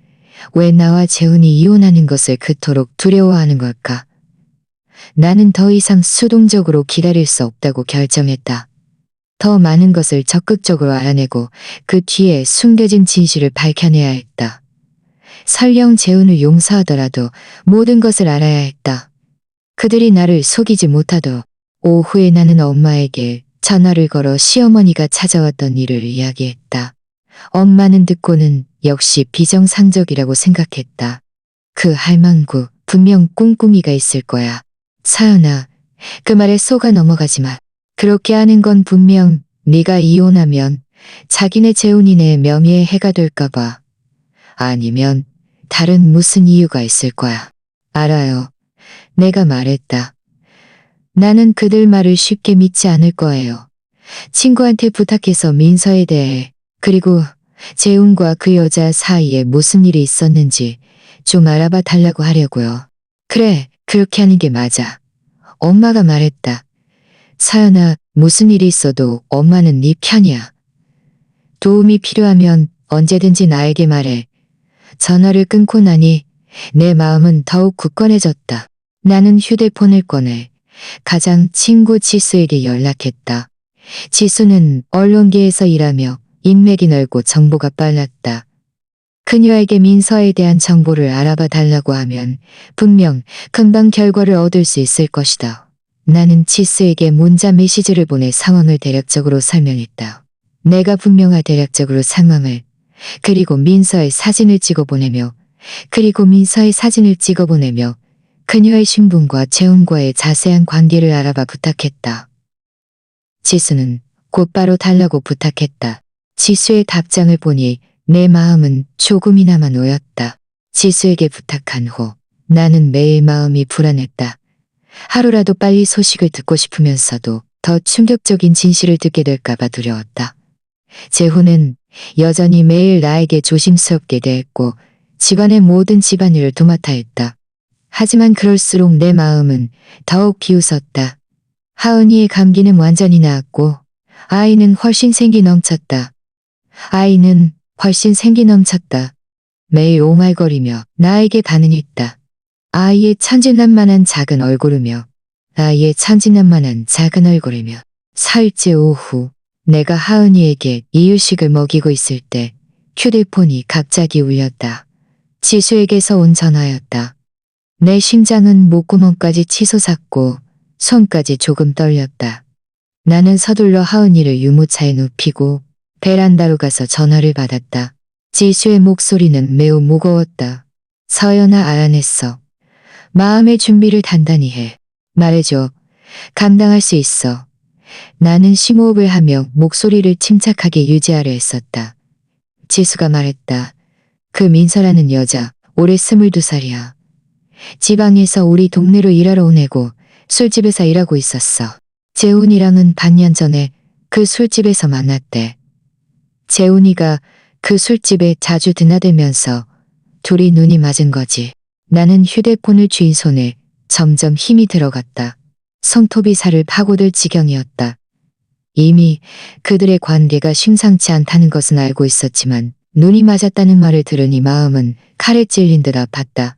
왜 나와 재훈이 이혼하는 것을 그토록 두려워하는 걸까? 나는 더 이상 수동적으로 기다릴 수 없다고 결정했다. 더 많은 것을 적극적으로 알아내고 그 뒤에 숨겨진 진실을 밝혀내야 했다. 설령 재훈을 용서하더라도 모든 것을 알아야 했다. 그들이 나를 속이지 못하도록. 오후에 나는 엄마에게 전화를 걸어 시어머니가 찾아왔던 일을 이야기했다. 엄마는 듣고는 역시 비정상적이라고 생각했다. 그 할망구 분명 꿍꿍이가 있을 거야. 사연아, 그 말에 속아 넘어가지 마. 그렇게 하는 건 분명 네가 이혼하면 자기네 재훈이네 명예에 해가 될까 봐. 아니면 다른 무슨 이유가 있을 거야. 알아요. 내가 말했다. 나는 그들 말을 쉽게 믿지 않을 거예요. 친구한테 부탁해서 민서에 대해 그리고 재훈과 그 여자 사이에 무슨 일이 있었는지 좀 알아봐 달라고 하려고요. 그래, 그렇게 하는 게 맞아. 엄마가 말했다. 사연아, 무슨 일이 있어도 엄마는 네 편이야. 도움이 필요하면 언제든지 나에게 말해. 전화를 끊고 나니 내 마음은 더욱 굳건해졌다. 나는 휴대폰을 꺼내 가장 친구 지수에게 연락했다. 지수는 언론계에서 일하며 인맥이 넓고 정보가 빨랐다. 그녀에게 민서에 대한 정보를 알아봐 달라고 하면 분명 금방 결과를 얻을 수 있을 것이다. 나는 지수에게 문자 메시지를 보내 상황을 대략적으로 설명했다. 내가 분명하 대략적으로 상황을 그리고 민서의 사진을 찍어보내며 그녀의 신분과 재훈과의 자세한 관계를 알아봐 부탁했다. 지수는 곧바로 달라고 부탁했다. 지수의 답장을 보니 내 마음은 조금이나마 놓였다. 지수에게 부탁한 후 나는 매일 마음이 불안했다. 하루라도 빨리 소식을 듣고 싶으면서도 더 충격적인 진실을 듣게 될까봐 두려웠다. 재훈은 여전히 매일 나에게 조심스럽게 대했고 집안의 모든 집안일을 도맡아 했다. 하지만 그럴수록 내 마음은 더욱 비웃었다. 하은이의 감기는 완전히 나았고 아이는 훨씬 생기 넘쳤다. 매일 옹알거리며 나에게 반응했다. 아이의 천진난만한 작은 얼굴이며 사흘째 오후 내가 하은이에게 이유식을 먹이고 있을 때 휴대폰이 갑자기 울렸다. 지수에게서 온 전화였다. 내 심장은 목구멍까지 치솟았고 손까지 조금 떨렸다. 나는 서둘러 하은이를 유모차에 눕히고 베란다로 가서 전화를 받았다. 지수의 목소리는 매우 무거웠다. 서연아, 알아냈어. 마음의 준비를 단단히 해. 말해줘. 감당할 수 있어. 나는 심호흡을 하며 목소리를 침착하게 유지하려 했었다. 지수가 말했다. 그 민서라는 여자, 올해 22살이야. 지방에서 우리 동네로 일하러 온 애고 술집에서 일하고 있었어. 재훈이랑은 반년 전에 그 술집에서 만났대. 재훈이가 그 술집에 자주 드나들면서 둘이 눈이 맞은 거지. 나는 휴대폰을 쥔 손에 점점 힘이 들어갔다. 손톱이 살을 파고들 지경이었다. 이미 그들의 관계가 심상치 않다는 것은 알고 있었지만 눈이 맞았다는 말을 들으니 마음은 칼에 찔린 듯 아팠다.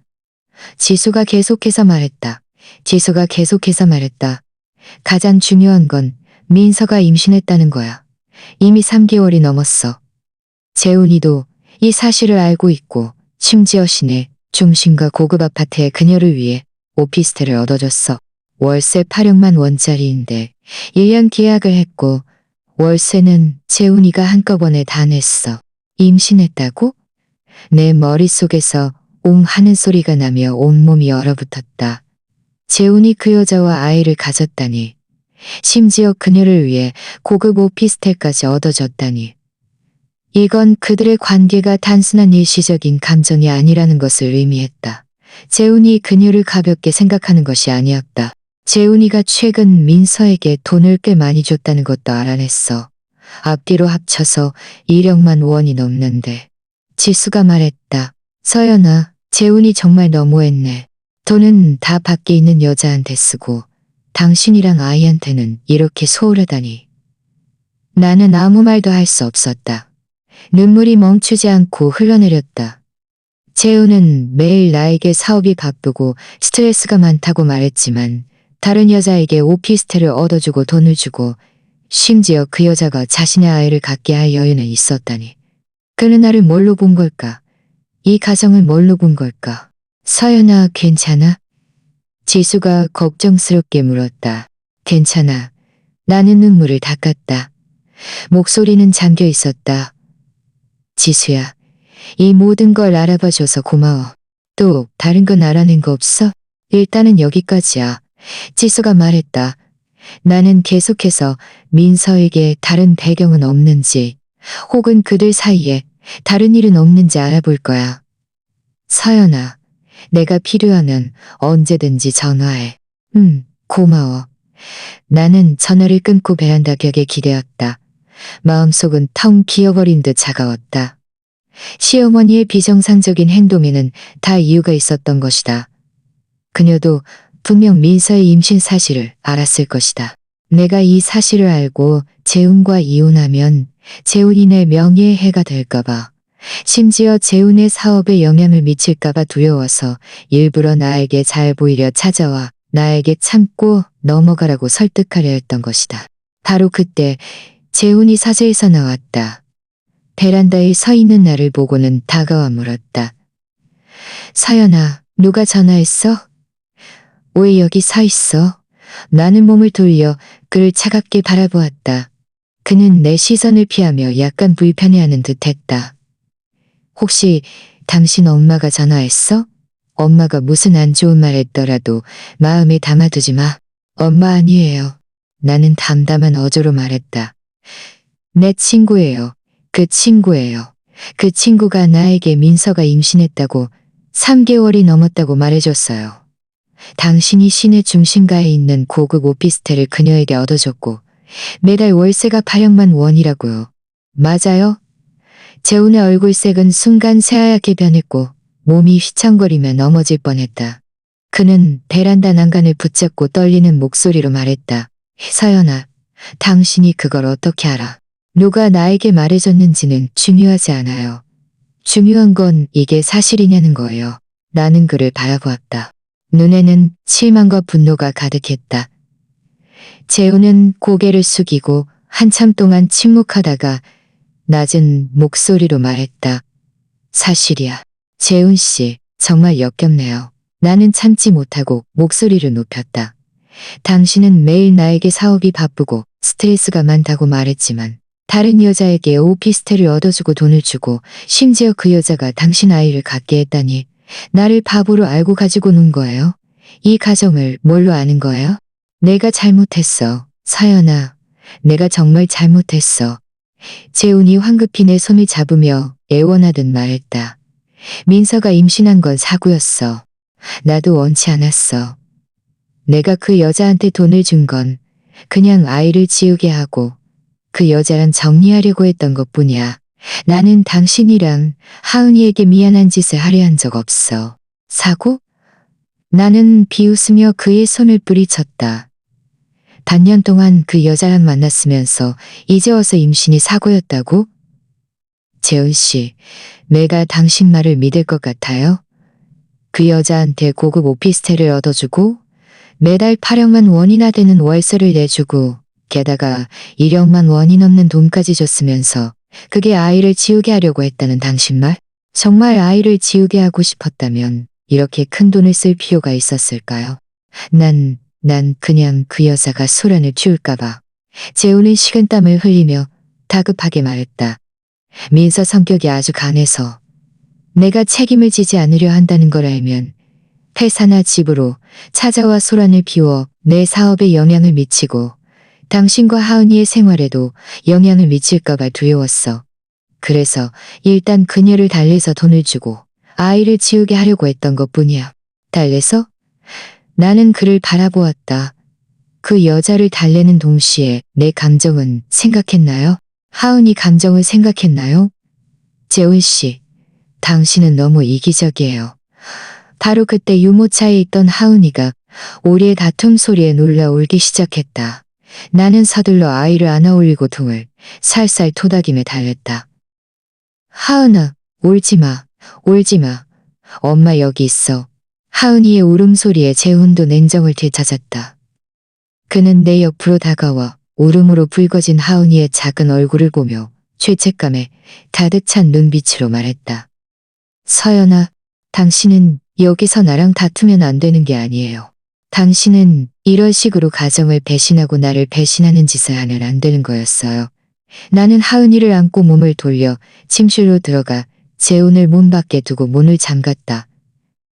지수가 계속해서 말했다. 지수가 계속해서 말했다. 가장 중요한 건 민서가 임신했다는 거야. 이미 3개월이 넘었어. 재훈이도 이 사실을 알고 있고 심지어 시내 중심가 고급 아파트에 그녀를 위해 오피스텔을 얻어줬어. 월세 8억만 원짜리인데 1년 계약을 했고 월세는 재훈이가 한꺼번에 다 냈어. 임신했다고? 내 머릿속에서 옹 하는 소리가 나며 온몸이 얼어붙었다. 재훈이 그 여자와 아이를 가졌다니. 심지어 그녀를 위해 고급 오피스텔까지 얻어줬다니. 이건 그들의 관계가 단순한 일시적인 감정이 아니라는 것을 의미했다. 재훈이 그녀를 가볍게 생각하는 것이 아니었다. 재훈이가 최근 민서에게 돈을 꽤 많이 줬다는 것도 알아냈어. 앞뒤로 합쳐서 1억만 원이 넘는데. 지수가 말했다. 서연아, 재훈이 정말 너무했네. 돈은 다 밖에 있는 여자한테 쓰고 당신이랑 아이한테는 이렇게 소홀하다니. 나는 아무 말도 할 수 없었다. 눈물이 멈추지 않고 흘러내렸다. 재훈은 매일 나에게 사업이 바쁘고 스트레스가 많다고 말했지만 다른 여자에게 오피스텔을 얻어주고 돈을 주고 심지어 그 여자가 자신의 아이를 갖게 할 여유는 있었다니. 그는 나를 뭘로 본 걸까? 이 가정을 뭘로 본 걸까? 서연아, 괜찮아? 지수가 걱정스럽게 물었다. 괜찮아. 나는 눈물을 닦았다. 목소리는 잠겨 있었다. 지수야, 이 모든 걸 알아봐줘서 고마워. 또 다른 건 알아낸 거 없어? 일단은 여기까지야. 지수가 말했다. 나는 계속해서 민서에게 다른 배경은 없는지 혹은 그들 사이에 다른 일은 없는지 알아볼 거야. 서연아, 내가 필요하면 언제든지 전화해. 고마워. 나는 전화를 끊고 베란다 벽에 기대었다. 마음속은 텅 비어버린 듯 차가웠다. 시어머니의 비정상적인 행동에는 다 이유가 있었던 것이다. 그녀도 분명 민서의 임신 사실을 알았을 것이다. 내가 이 사실을 알고 재훈과 이혼하면 재훈이 내 명예에 해가 될까봐, 심지어 재훈의 사업에 영향을 미칠까봐 두려워서 일부러 나에게 잘 보이려 찾아와 나에게 참고 넘어가라고 설득하려 했던 것이다. 바로 그때 재훈이 사제에서 나왔다. 베란다에 서 있는 나를 보고는 다가와 물었다. 서연아, 누가 전화했어? 왜 여기 서 있어? 나는 몸을 돌려 그를 차갑게 바라보았다. 그는 내 시선을 피하며 약간 불편해하는 듯했다. 혹시 당신 엄마가 전화했어? 엄마가 무슨 안 좋은 말 했더라도 마음에 담아두지 마. 엄마 아니에요. 나는 담담한 어조로 말했다. 내 친구예요. 그 친구예요. 그 친구가 나에게 민서가 임신했다고 3개월이 넘었다고 말해줬어요. 당신이 시내 중심가에 있는 고급 오피스텔을 그녀에게 얻어줬고 매달 월세가 8억만 원이라고요. 맞아요? 재훈의 얼굴색은 순간 새하얗게 변했고 몸이 휘청거리며 넘어질 뻔했다. 그는 베란다 난간을 붙잡고 떨리는 목소리로 말했다. 서연아, 당신이 그걸 어떻게 알아? 누가 나에게 말해줬는지는 중요하지 않아요. 중요한 건 이게 사실이냐는 거예요. 나는 그를 바라보았다. 눈에는 실망과 분노가 가득했다. 재훈은 고개를 숙이고 한참 동안 침묵하다가 낮은 목소리로 말했다. 사실이야. 재훈 씨, 정말 역겹네요. 나는 참지 못하고 목소리를 높였다. 당신은 매일 나에게 사업이 바쁘고 스트레스가 많다고 말했지만 다른 여자에게 오피스텔을 얻어주고 돈을 주고 심지어 그 여자가 당신 아이를 갖게 했다니 나를 바보로 알고 가지고 논 거예요? 이 가정을 뭘로 아는 거예요? 내가 잘못했어. 서연아, 내가 정말 잘못했어. 재훈이 황급히 내 손을 잡으며 애원하듯 말했다. 민서가 임신한 건 사고였어. 나도 원치 않았어. 내가 그 여자한테 돈을 준 건 그냥 아이를 지우게 하고 그 여자랑 정리하려고 했던 것뿐이야. 나는 당신이랑 하은이에게 미안한 짓을 하려 한 적 없어. 사고? 나는 비웃으며 그의 손을 뿌리쳤다. 반년 동안 그 여자랑 만났으면서 이제 와서 임신이 사고였다고? 재훈 씨, 내가 당신 말을 믿을 것 같아요? 그 여자한테 고급 오피스텔을 얻어주고 매달 8억만 원이나 되는 월세를 내주고 게다가 1억만 원이 넘는 돈까지 줬으면서 그게 아이를 지우게 하려고 했다는 당신 말? 정말 아이를 지우게 하고 싶었다면 이렇게 큰 돈을 쓸 필요가 있었을까요? 난 그냥 그 여자가 소란을 피울까봐. 재훈은 식은땀을 흘리며 다급하게 말했다. 민서 성격이 아주 강해서 내가 책임을 지지 않으려 한다는 걸 알면 회사나 집으로 찾아와 소란을 피워 내 사업에 영향을 미치고 당신과 하은이의 생활에도 영향을 미칠까봐 두려웠어. 그래서 일단 그녀를 달래서 돈을 주고 아이를 지우게 하려고 했던 것뿐이야. 달래서? 나는 그를 바라보았다. 그 여자를 달래는 동시에 내 감정은 생각했나요? 하은이 감정을 생각했나요? 재훈 씨, 당신은 너무 이기적이에요. 바로 그때 유모차에 있던 하은이가 우리의 다툼 소리에 놀라 울기 시작했다. 나는 서둘러 아이를 안아 올리고 등을 살살 토닥이며 달랬다. 하은아, 울지 마, 울지 마. 엄마 여기 있어. 하은이의 울음소리에 재훈도 냉정을 되찾았다. 그는 내 옆으로 다가와 울음으로 붉어진 하은이의 작은 얼굴을 보며 죄책감에 가득 찬 눈빛으로 말했다. 서연아, 당신은 여기서 나랑 다투면 안 되는 게 아니에요. 당신은 이런 식으로 가정을 배신하고 나를 배신하는 짓을 하면 안 되는 거였어요. 나는 하은이를 안고 몸을 돌려 침실로 들어가 재훈을 문 밖에 두고 문을 잠갔다.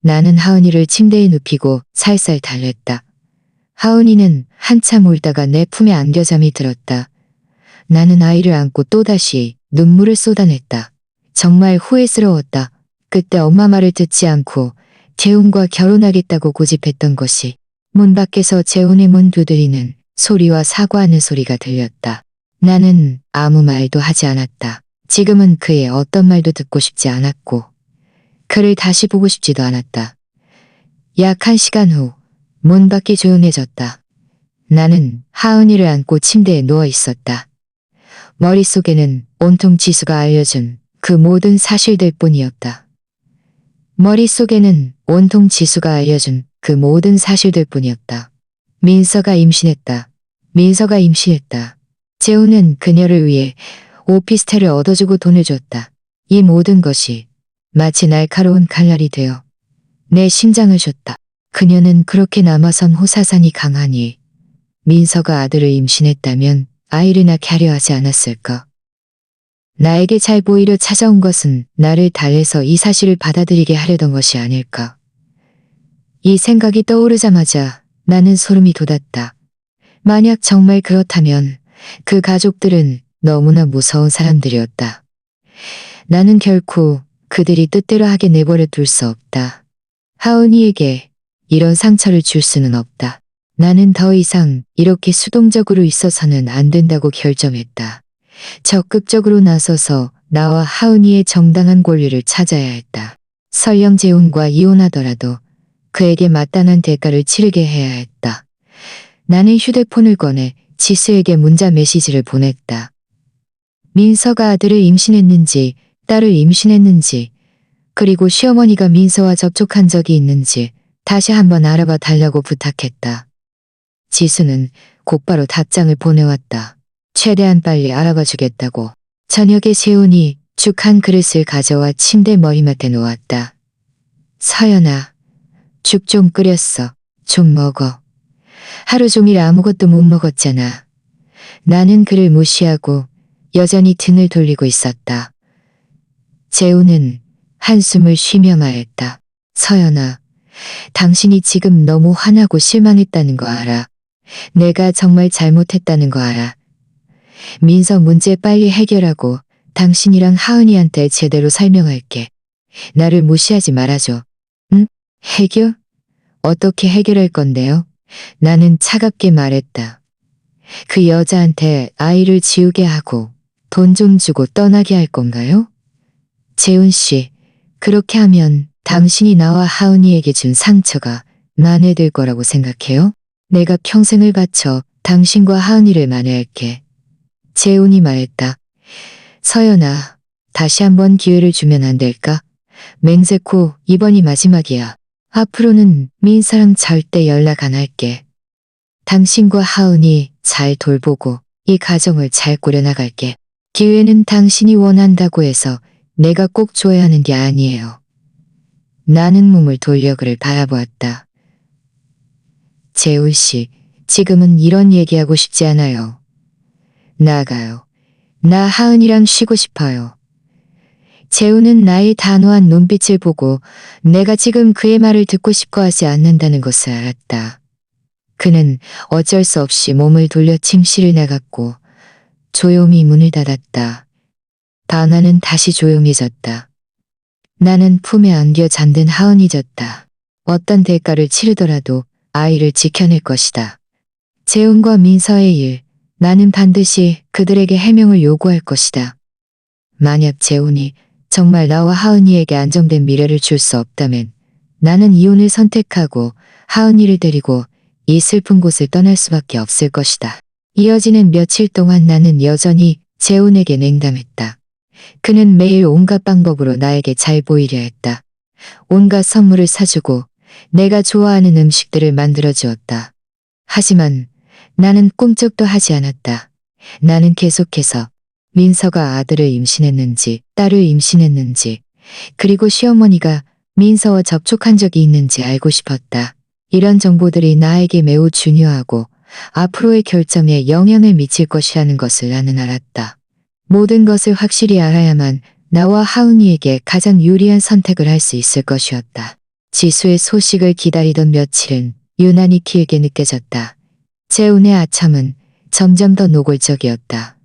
나는 하은이를 침대에 눕히고 살살 달랬다. 하은이는 한참 울다가 내 품에 안겨 잠이 들었다. 나는 아이를 안고 또다시 눈물을 쏟아냈다. 정말 후회스러웠다. 그때 엄마 말을 듣지 않고 재훈과 결혼하겠다고 고집했던 것이 문 밖에서 재훈의 문 두드리는 소리와 사과하는 소리가 들렸다. 나는 아무 말도 하지 않았다. 지금은 그의 어떤 말도 듣고 싶지 않았고 그를 다시 보고 싶지도 않았다. 약 1시간 후 문 밖이 조용해졌다. 나는 하은이를 안고 침대에 누워 있었다. 머릿속에는 온통 지수가 알려준 그 모든 사실들 뿐이었다. 머릿속에는 온통 지수가 알려준 그 모든 사실들 뿐이었다. 민서가 임신했다. 민서가 임신했다. 재훈은 그녀를 위해 오피스텔을 얻어주고 돈을 줬다. 이 모든 것이 마치 날카로운 칼날이 되어 내 심장을 줬다. 그녀는 그렇게 남아선 호사산이 강하니 민서가 아들을 임신했다면 아이를 낳게 하려 하지 않았을까. 나에게 잘 보이려 찾아온 것은 나를 달래서 이 사실을 받아들이게 하려던 것이 아닐까. 이 생각이 떠오르자마자 나는 소름이 돋았다. 만약 정말 그렇다면 그 가족들은 너무나 무서운 사람들이었다. 나는 결코 그들이 뜻대로 하게 내버려 둘 수 없다. 하은이에게 이런 상처를 줄 수는 없다. 나는 더 이상 이렇게 수동적으로 있어서는 안 된다고 결정했다. 적극적으로 나서서 나와 하은이의 정당한 권리를 찾아야 했다. 설령 재훈과 이혼하더라도 그에게 마땅한 대가를 치르게 해야 했다. 나는 휴대폰을 꺼내 지수에게 문자 메시지를 보냈다. 민서가 아들을 임신했는지 딸을 임신했는지 그리고 시어머니가 민서와 접촉한 적이 있는지 다시 한번 알아봐 달라고 부탁했다. 지수는 곧바로 답장을 보내왔다. 최대한 빨리 알아봐 주겠다고. 저녁에 재훈이 죽 한 그릇을 가져와 침대 머리맡에 놓았다. 서연아, 죽 좀 끓였어. 좀 먹어. 하루 종일 아무것도 못 먹었잖아. 나는 그를 무시하고 여전히 등을 돌리고 있었다. 재훈은 한숨을 쉬며 말했다. 서연아, 당신이 지금 너무 화나고 실망했다는 거 알아. 내가 정말 잘못했다는 거 알아. 민서 문제 빨리 해결하고 당신이랑 하은이한테 제대로 설명할게. 나를 무시하지 말아줘. 응? 해결? 어떻게 해결할 건데요? 나는 차갑게 말했다. 그 여자한테 아이를 지우게 하고 돈 좀 주고 떠나게 할 건가요? 재훈 씨, 그렇게 하면 당신이 나와 하은이에게 준 상처가 마음에 들 거라고 생각해요? 내가 평생을 바쳐 당신과 하은이를 만회할게. 재훈이 말했다. 서연아, 다시 한번 기회를 주면 안 될까? 맹세코 이번이 마지막이야. 앞으로는 민사랑 절대 연락 안 할게. 당신과 하은이 잘 돌보고 이 가정을 잘 꾸려나갈게. 기회는 당신이 원한다고 해서 내가 꼭 줘야 하는 게 아니에요. 나는 몸을 돌려 그를 바라보았다. 재훈 씨, 지금은 이런 얘기하고 싶지 않아요. 나가요. 나 하은이랑 쉬고 싶어요. 재훈은 나의 단호한 눈빛을 보고 내가 지금 그의 말을 듣고 싶어 하지 않는다는 것을 알았다. 그는 어쩔 수 없이 몸을 돌려 침실을 나갔고 조용히 문을 닫았다. 방안은 다시 조용해졌다. 나는 품에 안겨 잠든 하은이졌다. 어떤 대가를 치르더라도 아이를 지켜낼 것이다. 재훈과 민서의 일, 나는 반드시 그들에게 해명을 요구할 것이다. 만약 재훈이 정말 나와 하은이에게 안정된 미래를 줄 수 없다면 나는 이혼을 선택하고 하은이를 데리고 이 슬픈 곳을 떠날 수밖에 없을 것이다. 이어지는 며칠 동안 나는 여전히 재훈에게 냉담했다. 그는 매일 온갖 방법으로 나에게 잘 보이려 했다. 온갖 선물을 사주고 내가 좋아하는 음식들을 만들어 주었다. 하지만 나는 꿈쩍도 하지 않았다. 나는 계속해서 민서가 아들을 임신했는지 딸을 임신했는지 그리고 시어머니가 민서와 접촉한 적이 있는지 알고 싶었다. 이런 정보들이 나에게 매우 중요하고 앞으로의 결정에 영향을 미칠 것이라는 것을 나는 알았다. 모든 것을 확실히 알아야만 나와 하은이에게 가장 유리한 선택을 할 수 있을 것이었다. 지수의 소식을 기다리던 며칠은 유난히 길게 느껴졌다. 재훈의 아참은 점점 더 노골적이었다.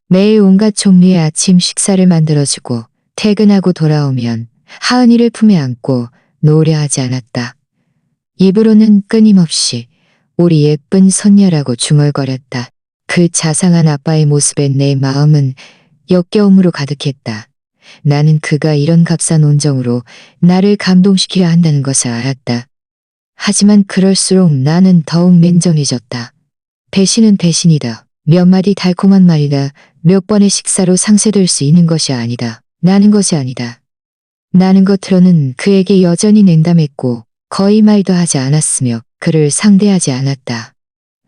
매일 온갖 종류의 아침 식사를 만들어주고 퇴근하고 돌아오면 하은이를 품에 안고 노래하지 않았다. 입으로는 끊임없이 우리 예쁜 손녀라고 중얼거렸다. 그 자상한 아빠의 모습에 내 마음은 역겨움으로 가득했다. 나는 그가 이런 값싼 온정으로 나를 감동시키려 한다는 것을 알았다. 하지만 그럴수록 나는 더욱 냉정해졌다. 배신은 배신이다. 몇 마디 달콤한 말이다. 몇 번의 식사로 상쇄될 수 있는 것이 아니다. 나는 것이 아니다. 나는 겉으로는 그에게 여전히 냉담했고 거의 말도 하지 않았으며 그를 상대하지 않았다.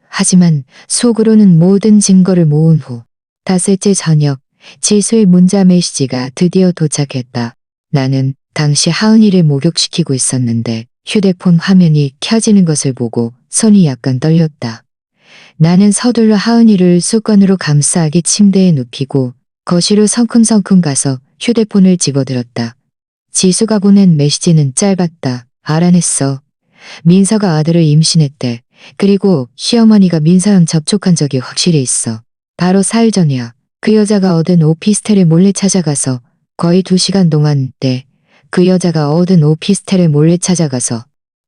하지만 속으로는 모든 증거를 모은 후 닷새째 저녁 지수의 문자 메시지가 드디어 도착했다. 나는 당시 하은이를 목욕시키고 있었는데 휴대폰 화면이 켜지는 것을 보고 손이 약간 떨렸다. 나는 서둘러 하은이를 수건으로 감싸게 침대에 눕히고 거실로 성큼성큼 가서 휴대폰을 집어들었다. 지수가 보낸 메시지는 짧았다. 알아냈어. 민서가 아들을 임신했대. 그리고 시어머니가 민서랑 접촉한 적이 확실히 있어. 바로 4일 전이야. 그 여자가 얻은 오피스텔을 몰래 찾아가서 거의 2시간 동안 그 여자가 얻은 오피스텔을 몰래 찾아가서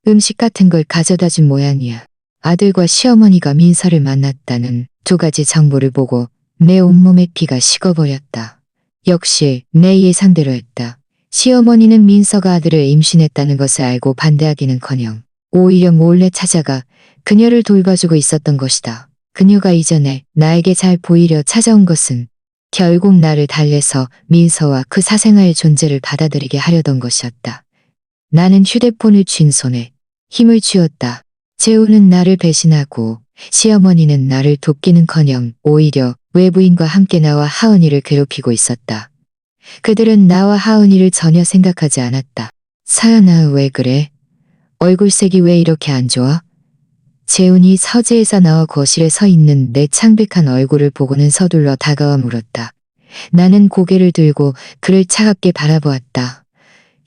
음식 같은 걸 가져다 준 모양이야. 아들과 시어머니가 민서를 만났다는 2가지 정보를 보고 내 온몸의 피가 식어버렸다. 역시 내 예상대로 했다. 시어머니는 민서가 아들을 임신했다는 것을 알고 반대하기는커녕 오히려 몰래 찾아가 그녀를 돌봐주고 있었던 것이다. 그녀가 이전에 나에게 잘 보이려 찾아온 것은 결국 나를 달래서 민서와 그 사생아의 존재를 받아들이게 하려던 것이었다. 나는 휴대폰을 쥔 손에 힘을 쥐었다. 재훈은 나를 배신하고 시어머니는 나를 돕기는커녕 오히려 외부인과 함께 나와 하은이를 괴롭히고 있었다. 그들은 나와 하은이를 전혀 생각하지 않았다. 서연아, 왜 그래? 얼굴색이 왜 이렇게 안 좋아? 재훈이 서재에서 나와 거실에 서 있는 내 창백한 얼굴을 보고는 서둘러 다가와 물었다. 나는 고개를 들고 그를 차갑게 바라보았다.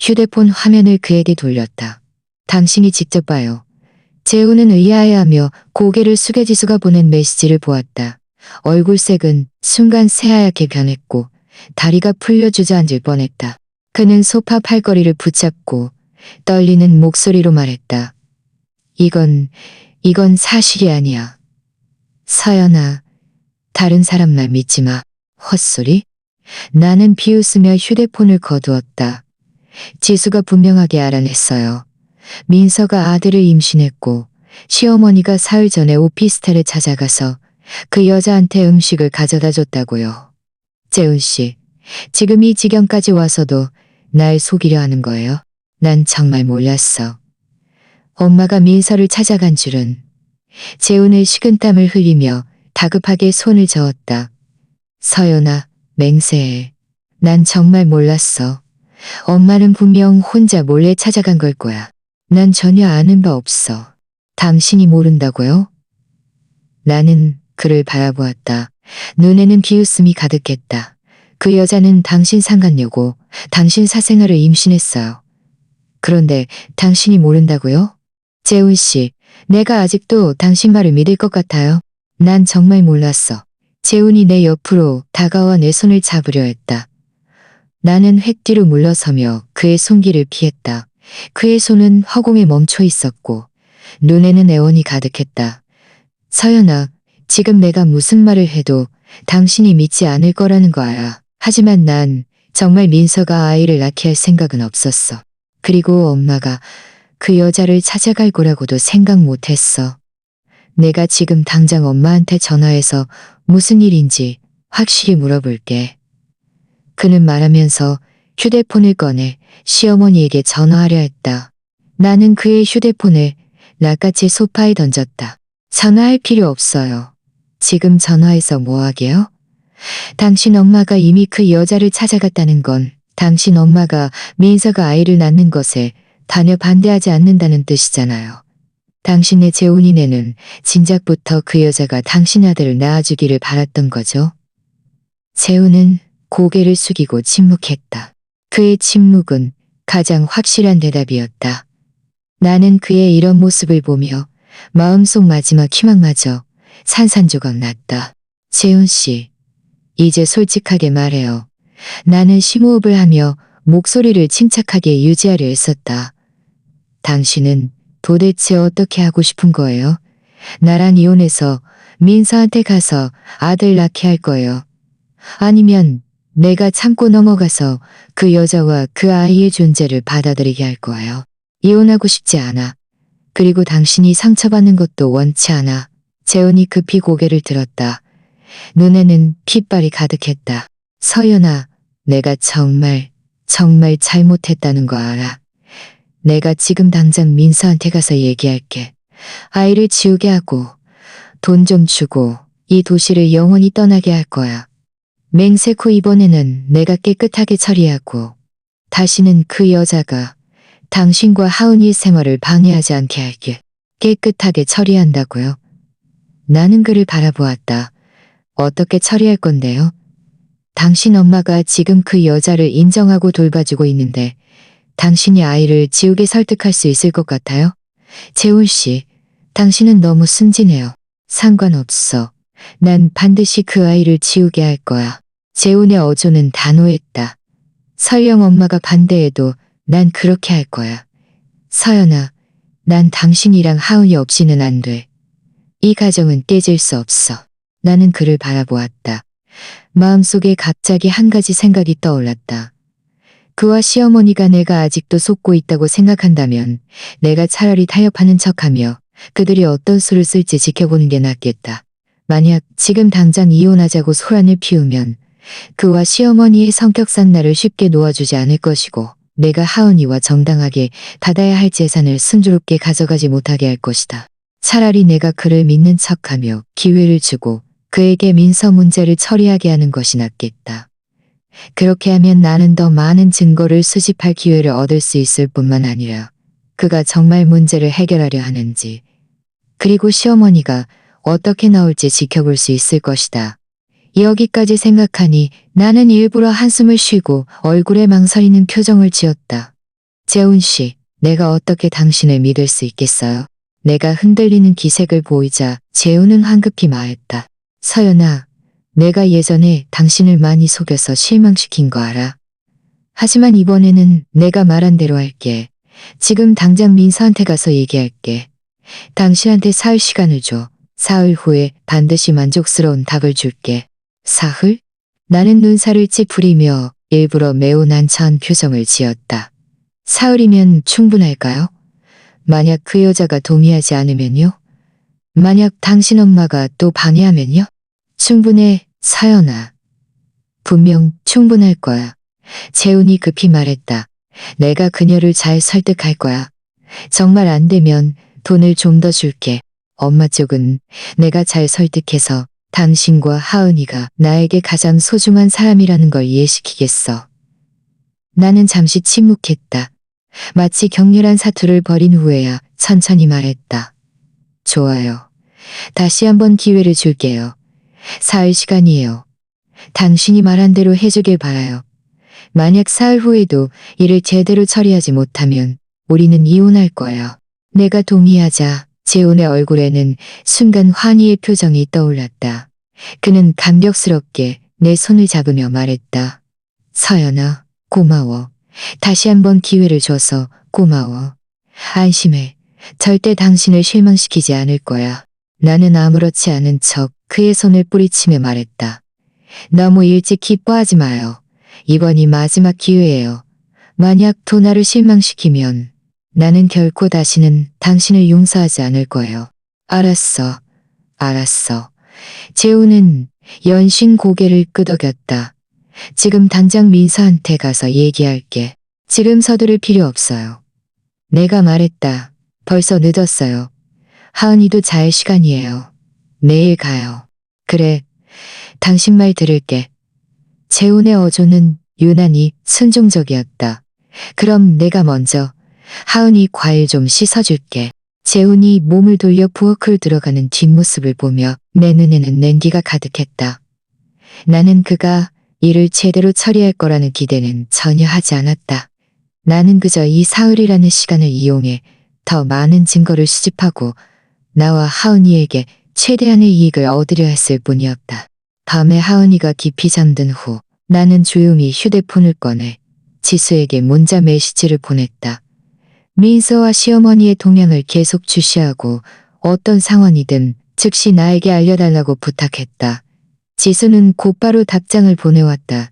휴대폰 화면을 그에게 돌렸다. 당신이 직접 봐요. 재훈은 의아해하며 고개를 숙여 지수가 보낸 메시지를 보았다. 얼굴색은 순간 새하얗게 변했고 다리가 풀려 주저앉을 뻔했다. 그는 소파 팔걸이를 붙잡고 떨리는 목소리로 말했다. 이건 사실이 아니야. 서연아, 다른 사람 말 믿지 마. 헛소리? 나는 비웃으며 휴대폰을 거두었다. 지수가 분명하게 알아냈어요. 민서가 아들을 임신했고 시어머니가 사흘 전에 오피스텔에 찾아가서 그 여자한테 음식을 가져다 줬다고요. 재훈 씨, 지금 이 지경까지 와서도 날 속이려 하는 거예요? 난 정말 몰랐어. 엄마가 민서를 찾아간 줄은. 재훈의 식은땀을 흘리며 다급하게 손을 저었다. 서연아, 맹세해. 난 정말 몰랐어. 엄마는 분명 혼자 몰래 찾아간 걸 거야. 난 전혀 아는 바 없어. 당신이 모른다고요? 나는 그를 바라보았다. 눈에는 비웃음이 가득했다. 그 여자는 당신 상간녀고 당신 사생아를 임신했어요. 그런데 당신이 모른다고요? 재훈 씨, 내가 아직도 당신 말을 믿을 것 같아요. 난 정말 몰랐어. 재훈이 내 옆으로 다가와 내 손을 잡으려 했다. 나는 획 뒤로 물러서며 그의 손길을 피했다. 그의 손은 허공에 멈춰 있었고 눈에는 애원이 가득했다. 서연아, 지금 내가 무슨 말을 해도 당신이 믿지 않을 거라는 거 알아. 하지만 난 정말 민서가 아이를 낳게 할 생각은 없었어. 그리고 엄마가 그 여자를 찾아갈 거라고도 생각 못했어. 내가 지금 당장 엄마한테 전화해서 무슨 일인지 확실히 물어볼게. 그는 말하면서 휴대폰을 꺼내 시어머니에게 전화하려 했다. 나는 그의 휴대폰을 낚아채 소파에 던졌다. 전화할 필요 없어요. 지금 전화해서 뭐 하게요? 당신 엄마가 이미 그 여자를 찾아갔다는 건 당신 엄마가 민서가 아이를 낳는 것에 전혀 반대하지 않는다는 뜻이잖아요. 당신의 재훈이네는 진작부터 그 여자가 당신 아들을 낳아주기를 바랐던 거죠. 재훈은 고개를 숙이고 침묵했다. 그의 침묵은 가장 확실한 대답이었다. 나는 그의 이런 모습을 보며 마음속 마지막 희망마저 산산조각 났다. 재훈 씨, 이제 솔직하게 말해요. 나는 심호흡을 하며 목소리를 침착하게 유지하려 했었다. 당신은 도대체 어떻게 하고 싶은 거예요? 나랑 이혼해서 민서한테 가서 아들 낳게 할 거예요. 아니면 내가 참고 넘어가서 그 여자와 그 아이의 존재를 받아들이게 할 거예요. 이혼하고 싶지 않아. 그리고 당신이 상처받는 것도 원치 않아. 재훈이 급히 고개를 들었다. 눈에는 핏발이 가득했다. 서연아, 내가 정말 잘못했다는 거 알아. 내가 지금 당장 민서한테 가서 얘기할게. 아이를 지우게 하고 돈 좀 주고 이 도시를 영원히 떠나게 할 거야. 맹세코 이번에는 내가 깨끗하게 처리하고 다시는 그 여자가 당신과 하은이의 생활을 방해하지 않게 할게. 깨끗하게 처리한다고요? 나는 그를 바라보았다. 어떻게 처리할 건데요? 당신 엄마가 지금 그 여자를 인정하고 돌봐주고 있는데 당신이 아이를 지우게 설득할 수 있을 것 같아요? 재훈 씨, 당신은 너무 순진해요. 상관없어. 난 반드시 그 아이를 지우게 할 거야. 재훈의 어조는 단호했다. 설령 엄마가 반대해도 난 그렇게 할 거야. 서연아, 난 당신이랑 하은이 없이는 안 돼. 이 가정은 깨질 수 없어. 나는 그를 바라보았다. 마음속에 갑자기 한 가지 생각이 떠올랐다. 그와 시어머니가 내가 아직도 속고 있다고 생각한다면 내가 차라리 타협하는 척하며 그들이 어떤 수를 쓸지 지켜보는 게 낫겠다. 만약 지금 당장 이혼하자고 소란을 피우면 그와 시어머니의 성격상 나를 쉽게 놓아주지 않을 것이고 내가 하은이와 정당하게 받아야 할 재산을 순조롭게 가져가지 못하게 할 것이다. 차라리 내가 그를 믿는 척하며 기회를 주고 그에게 민서 문제를 처리하게 하는 것이 낫겠다. 그렇게 하면 나는 더 많은 증거를 수집할 기회를 얻을 수 있을 뿐만 아니라 그가 정말 문제를 해결하려 하는지 그리고 시어머니가 어떻게 나올지 지켜볼 수 있을 것이다. 여기까지 생각하니 나는 일부러 한숨을 쉬고 얼굴에 망설이는 표정을 지었다. 재훈 씨, 내가 어떻게 당신을 믿을 수 있겠어요? 내가 흔들리는 기색을 보이자 재훈은 황급히 말했다. 서연아, 내가 예전에 당신을 많이 속여서 실망시킨 거 알아. 하지만 이번에는 내가 말한 대로 할게. 지금 당장 민서한테 가서 얘기할게. 당신한테 사흘 시간을 줘. 사흘 후에 반드시 만족스러운 답을 줄게. 사흘? 나는 눈살을 찌푸리며 일부러 매우 난처한 표정을 지었다. 사흘이면 충분할까요? 만약 그 여자가 동의하지 않으면요? 만약 당신 엄마가 또 방해하면요? 충분해, 서연아. 분명 충분할 거야. 재훈이 급히 말했다. 내가 그녀를 잘 설득할 거야. 정말 안 되면 돈을 좀 더 줄게. 엄마 쪽은 내가 잘 설득해서 당신과 하은이가 나에게 가장 소중한 사람이라는 걸 이해시키겠어. 나는 잠시 침묵했다. 마치 격렬한 사투를 벌인 후에야 천천히 말했다. 좋아요. 다시 한번 기회를 줄게요. 사흘 시간이에요. 당신이 말한 대로 해주길 바라요. 만약 사흘 후에도 일을 제대로 처리하지 못하면 우리는 이혼할 거예요. 내가 동의하자 재훈의 얼굴에는 순간 환희의 표정이 떠올랐다. 그는 감격스럽게 내 손을 잡으며 말했다. 서연아, 고마워. 다시 한번 기회를 줘서 고마워. 안심해. 절대 당신을 실망시키지 않을 거야. 나는 아무렇지 않은 척 그의 손을 뿌리치며 말했다. 너무 일찍 기뻐하지 마요. 이번이 마지막 기회예요. 만약 또 나를 실망시키면 나는 결코 다시는 당신을 용서하지 않을 거예요. 알았어. 알았어. 재우는 연신 고개를 끄덕였다. 지금 당장 민서한테 가서 얘기할게. 지금 서두를 필요 없어요. 내가 말했다. 벌써 늦었어요. 하은이도 잘 시간이에요. 내일 가요. 그래. 당신 말 들을게. 재훈의 어조는 유난히 순종적이었다. 그럼 내가 먼저 하은이 과일 좀 씻어줄게. 재훈이 몸을 돌려 부엌을 들어가는 뒷모습을 보며 내 눈에는 냉기가 가득했다. 나는 그가 일을 제대로 처리할 거라는 기대는 전혀 하지 않았다. 나는 그저 이 사흘이라는 시간을 이용해 더 많은 증거를 수집하고 나와 하은이에게 최대한의 이익을 얻으려 했을 뿐이었다. 밤에 하은이가 깊이 잠든 후 나는 조용히 휴대폰을 꺼내 지수에게 문자 메시지를 보냈다. 민서와 시어머니의 동향을 계속 주시하고 어떤 상황이든 즉시 나에게 알려달라고 부탁했다. 지수는 곧바로 답장을 보내왔다.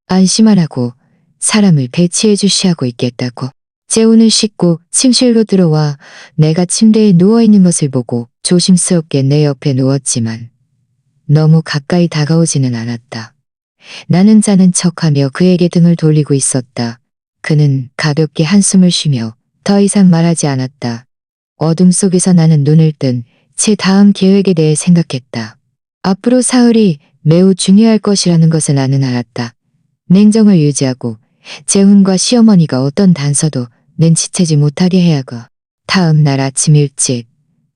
안심하라고. 사람을 배치해 주시하고 있겠다고. 재훈을 씻고 침실로 들어와 내가 침대에 누워있는 것을 보고 조심스럽게 내 옆에 누웠지만 너무 가까이 다가오지는 않았다. 나는 자는 척하며 그에게 등을 돌리고 있었다. 그는 가볍게 한숨을 쉬며 더 이상 말하지 않았다. 어둠 속에서 나는 눈을 뜬 제 다음 계획에 대해 생각했다. 앞으로 사흘이 매우 중요할 것이라는 것을 나는 알았다. 냉정을 유지하고 재훈과 시어머니가 어떤 단서도 눈치채지 못하게 해야 하고. 다음 날 아침 일찍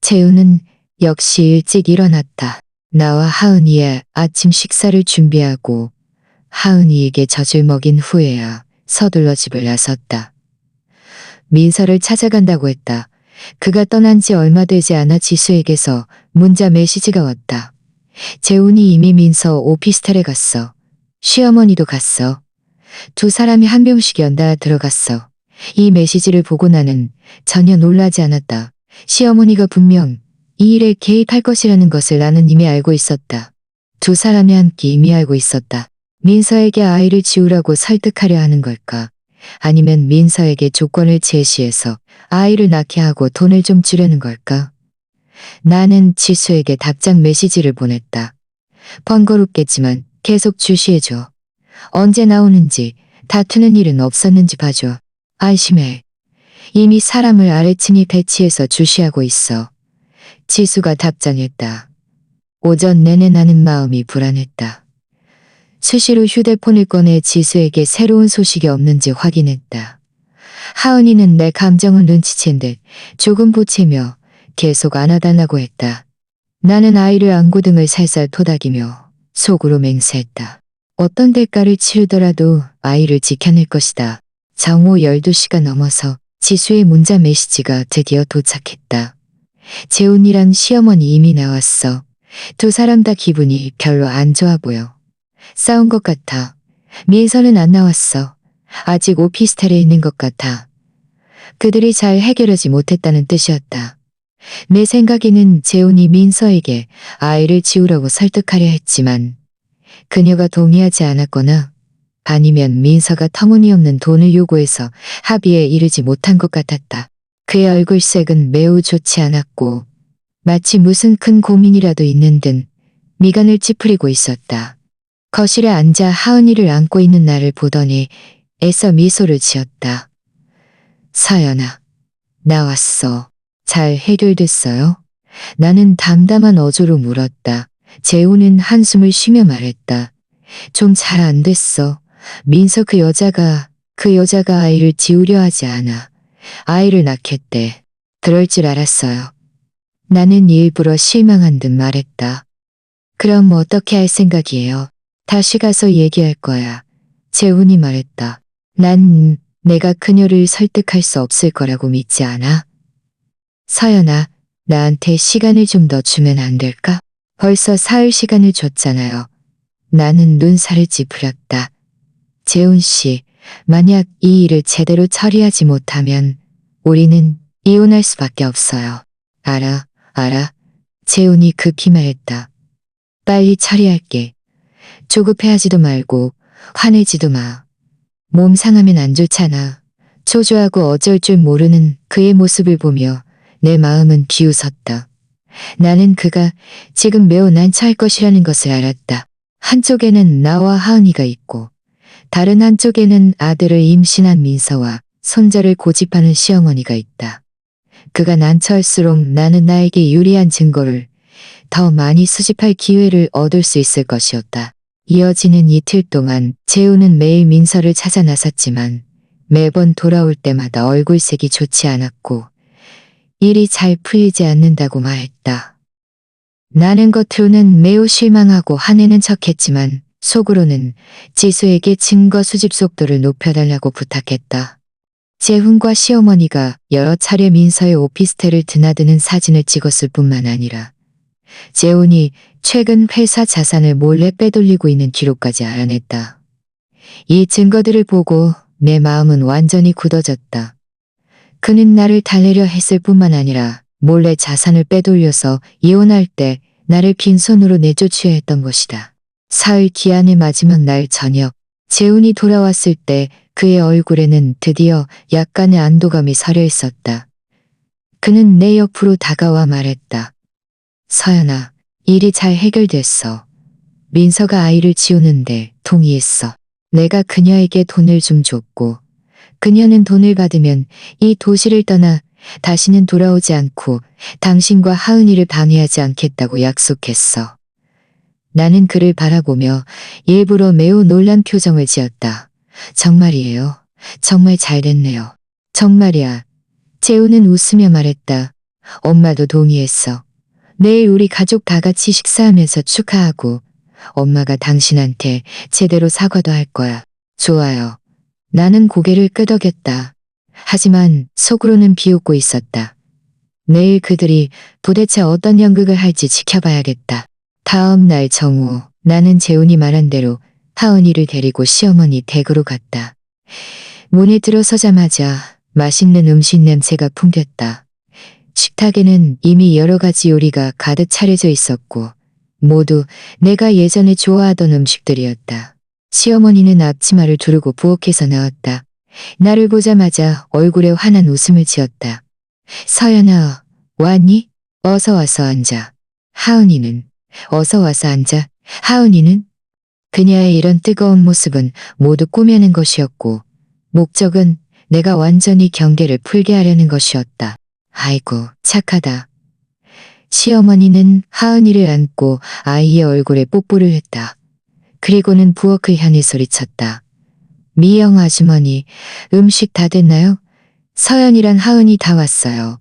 재훈은 역시 일찍 일어났다. 나와 하은이의 아침 식사를 준비하고 하은이에게 젖을 먹인 후에야 서둘러 집을 나섰다. 민서를 찾아간다고 했다. 그가 떠난 지 얼마 되지 않아 지수에게서 문자 메시지가 왔다. 재훈이 이미 민서 오피스텔에 갔어. 시어머니도 갔어. 두 사람이 한 병씩 연달아 들어갔어. 이 메시지를 보고 나는 전혀 놀라지 않았다. 시어머니가 분명 이 일에 개입할 것이라는 것을 나는 이미 알고 있었다. 두 사람이 함께 이미 알고 있었다. 민서에게 아이를 지우라고 설득하려 하는 걸까? 아니면 민서에게 조건을 제시해서 아이를 낳게 하고 돈을 좀 주려는 걸까? 나는 지수에게 답장 메시지를 보냈다. 번거롭겠지만 계속 주시해줘. 언제 나오는지 다투는 일은 없었는지 봐줘. 안심해. 이미 사람을 아래층이 배치해서 주시하고 있어. 지수가 답장했다. 오전 내내 나는 마음이 불안했다. 수시로 휴대폰을 꺼내 지수에게 새로운 소식이 없는지 확인했다. 하은이는 내 감정을 눈치챈 듯 조금 보채며 계속 안아달라고 했다. 나는 아이를 안고 등을 살살 토닥이며 속으로 맹세했다. 어떤 대가를 치르더라도 아이를 지켜낼 것이다. 정오 12시가 넘어서 지수의 문자 메시지가 드디어 도착했다. 재훈이랑 시어머니 이미 나왔어. 두 사람 다 기분이 별로 안 좋아 보여. 싸운 것 같아. 민서는 안 나왔어. 아직 오피스텔에 있는 것 같아. 그들이 잘 해결하지 못했다는 뜻이었다. 내 생각에는 재훈이 민서에게 아이를 지우라고 설득하려 했지만 그녀가 동의하지 않았거나 아니면 민서가 터무니없는 돈을 요구해서 합의에 이르지 못한 것 같았다. 그의 얼굴색은 매우 좋지 않았고 마치 무슨 큰 고민이라도 있는 듯 미간을 찌푸리고 있었다. 거실에 앉아 하은이를 안고 있는 나를 보더니 애써 미소를 지었다. 서연아, 나왔어. 잘 해결됐어요? 나는 담담한 어조로 물었다. 재우는 한숨을 쉬며 말했다. 좀 잘 안 됐어. 민서 그 여자가 아이를 지우려 하지 않아. 아이를 낳겠대. 그럴 줄 알았어요. 나는 일부러 실망한 듯 말했다. 그럼 어떻게 할 생각이에요? 다시 가서 얘기할 거야. 재훈이 말했다. 난 내가 그녀를 설득할 수 없을 거라고 믿지 않아? 서연아, 나한테 시간을 좀 더 주면 안 될까? 벌써 사흘 시간을 줬잖아요. 나는 눈살을 찌푸렸다. 재훈 씨, 만약 이 일을 제대로 처리하지 못하면 우리는 이혼할 수밖에 없어요. 알아. 재훈이 급히 말했다. 빨리 처리할게. 조급해하지도 말고 화내지도 마. 몸 상하면 안 좋잖아. 초조하고 어쩔 줄 모르는 그의 모습을 보며 내 마음은 비웃었다. 나는 그가 지금 매우 난처할 것이라는 것을 알았다. 한쪽에는 나와 하은이가 있고 다른 한쪽에는 아들을 임신한 민서와 손자를 고집하는 시어머니가 있다. 그가 난처할수록 나는 나에게 유리한 증거를 더 많이 수집할 기회를 얻을 수 있을 것이었다. 이어지는 이틀 동안 재우는 매일 민서를 찾아 나섰지만 매번 돌아올 때마다 얼굴색이 좋지 않았고 일이 잘 풀리지 않는다고 말했다. 나는 겉으로는 매우 실망하고 화내는 척했지만 속으로는 지수에게 증거 수집 속도를 높여달라고 부탁했다. 재훈과 시어머니가 여러 차례 민서의 오피스텔을 드나드는 사진을 찍었을 뿐만 아니라 재훈이 최근 회사 자산을 몰래 빼돌리고 있는 기록까지 알아냈다. 이 증거들을 보고 내 마음은 완전히 굳어졌다. 그는 나를 달래려 했을 뿐만 아니라 몰래 자산을 빼돌려서 이혼할 때 나를 빈손으로 내쫓으려 했던 것이다. 사흘 기한의 마지막 날 저녁, 재훈이 돌아왔을 때 그의 얼굴에는 드디어 약간의 안도감이 서려 있었다. 그는 내 옆으로 다가와 말했다. 서연아, 일이 잘 해결됐어. 민서가 아이를 지우는데 동의했어. 내가 그녀에게 돈을 좀 줬고 그녀는 돈을 받으면 이 도시를 떠나 다시는 돌아오지 않고 당신과 하은이를 방해하지 않겠다고 약속했어. 나는 그를 바라보며 일부러 매우 놀란 표정을 지었다. 정말이에요. 정말 잘 됐네요. 정말이야. 재우는 웃으며 말했다. 엄마도 동의했어. 내일 우리 가족 다 같이 식사하면서 축하하고 엄마가 당신한테 제대로 사과도 할 거야. 좋아요. 나는 고개를 끄덕였다. 하지만 속으로는 비웃고 있었다. 내일 그들이 도대체 어떤 연극을 할지 지켜봐야겠다. 다음 날 정오, 나는 재훈이 말한 대로 하은이를 데리고 시어머니 댁으로 갔다. 문에 들어서자마자 맛있는 음식 냄새가 풍겼다. 식탁에는 이미 여러 가지 요리가 가득 차려져 있었고 모두 내가 예전에 좋아하던 음식들이었다. 시어머니는 앞치마를 두르고 부엌에서 나왔다. 나를 보자마자 얼굴에 환한 웃음을 지었다. 서연아, 왔니? 어서 와서 앉아. 하은이는? 어서 와서 앉아. 하은이는? 그녀의 이런 뜨거운 모습은 모두 꾸며낸 것이었고 목적은 내가 완전히 경계를 풀게 하려는 것이었다. 아이고, 착하다. 시어머니는 하은이를 안고 아이의 얼굴에 뽀뽀를 했다. 그리고는 부엌을 향해 소리쳤다. 미영 아주머니, 음식 다 됐나요? 서연이랑 하은이 다 왔어요.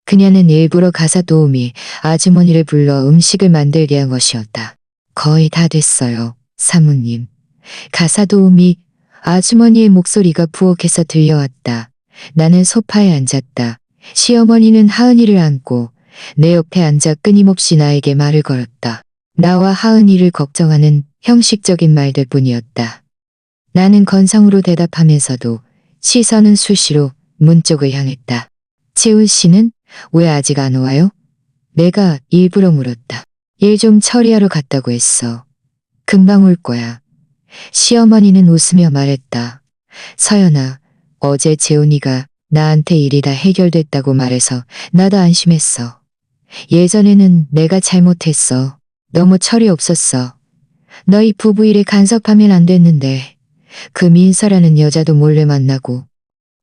그녀는 일부러 가사 도우미 아주머니를 불러 음식을 만들게 한 것이었다. 거의 다 됐어요, 사모님. 가사 도우미 아주머니의 목소리가 부엌에서 들려왔다. 나는 소파에 앉았다. 시어머니는 하은이를 안고 내 옆에 앉아 끊임없이 나에게 말을 걸었다. 나와 하은이를 걱정하는 형식적인 말들 뿐이었다. 나는 건성으로 대답하면서도 시선은 수시로 문 쪽을 향했다. 재훈 씨는 왜 아직 안 와요? 내가 일부러 물었다. 일 좀 처리하러 갔다고 했어. 금방 올 거야. 시어머니는 웃으며 말했다. 서연아, 어제 재훈이가 나한테 일이 다 해결됐다고 말해서 나도 안심했어. 예전에는 내가 잘못했어. 너무 철이 없었어. 너희 부부 일에 간섭하면 안 됐는데 그 민서라는 여자도 몰래 만나고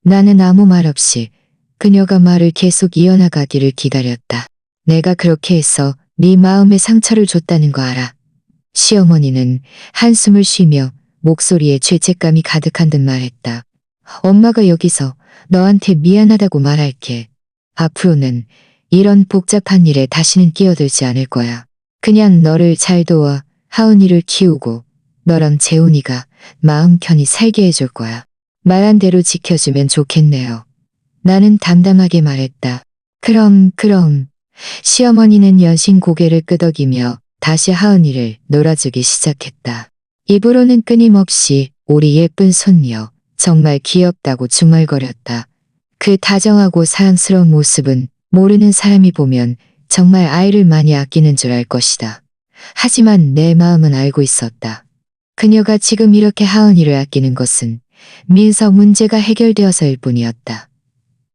나는 아무 말 없이 그녀가 말을 계속 이어나가기를 기다렸다. 내가 그렇게 해서 네 마음에 상처를 줬다는 거 알아. 시어머니는 한숨을 쉬며 목소리에 죄책감이 가득한 듯 말했다. 엄마가 여기서 너한테 미안하다고 말할게. 앞으로는 이런 복잡한 일에 다시는 끼어들지 않을 거야. 그냥 너를 잘 도와 하은이를 키우고 너랑 재훈이가 마음 편히 살게 해줄 거야. 말한 대로 지켜주면 좋겠네요. 나는 담담하게 말했다. 그럼. 시어머니는 연신 고개를 끄덕이며 다시 하은이를 놀아주기 시작했다. 입으로는 끊임없이 우리 예쁜 손녀 정말 귀엽다고 중얼거렸다. 그 다정하고 사랑스러운 모습은 모르는 사람이 보면 정말 아이를 많이 아끼는 줄 알 것이다. 하지만 내 마음은 알고 있었다. 그녀가 지금 이렇게 하은이를 아끼는 것은 민서 문제가 해결되어서일 뿐이었다.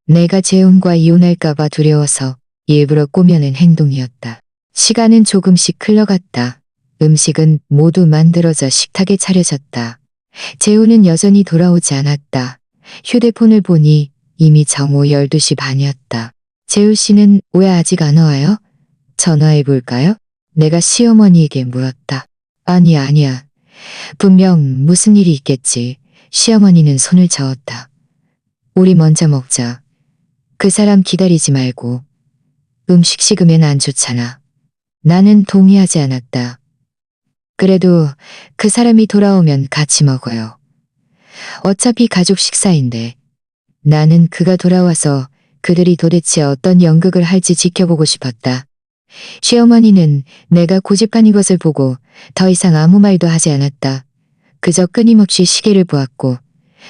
내가 재훈과 이혼할까봐 두려워서 일부러 꾸며낸 행동이었다. 시간은 조금씩 흘러갔다. 음식은 모두 만들어져 식탁에 차려졌다. 재훈은 여전히 돌아오지 않았다. 휴대폰을 보니 이미 정오 12시 반이었다. 재훈 씨는 왜 아직 안 와요? 전화해 볼까요? 내가 시어머니에게 물었다. 아니야. 분명 무슨 일이 있겠지. 시어머니는 손을 저었다. 우리 먼저 먹자. 그 사람 기다리지 말고. 음식 식으면 안 좋잖아. 나는 동의하지 않았다. 그래도 그 사람이 돌아오면 같이 먹어요. 어차피 가족 식사인데. 나는 그가 돌아와서 그들이 도대체 어떤 연극을 할지 지켜보고 싶었다. 시어머니는 내가 고집한 이것을 보고 더 이상 아무 말도 하지 않았다. 그저 끊임없이 시계를 보았고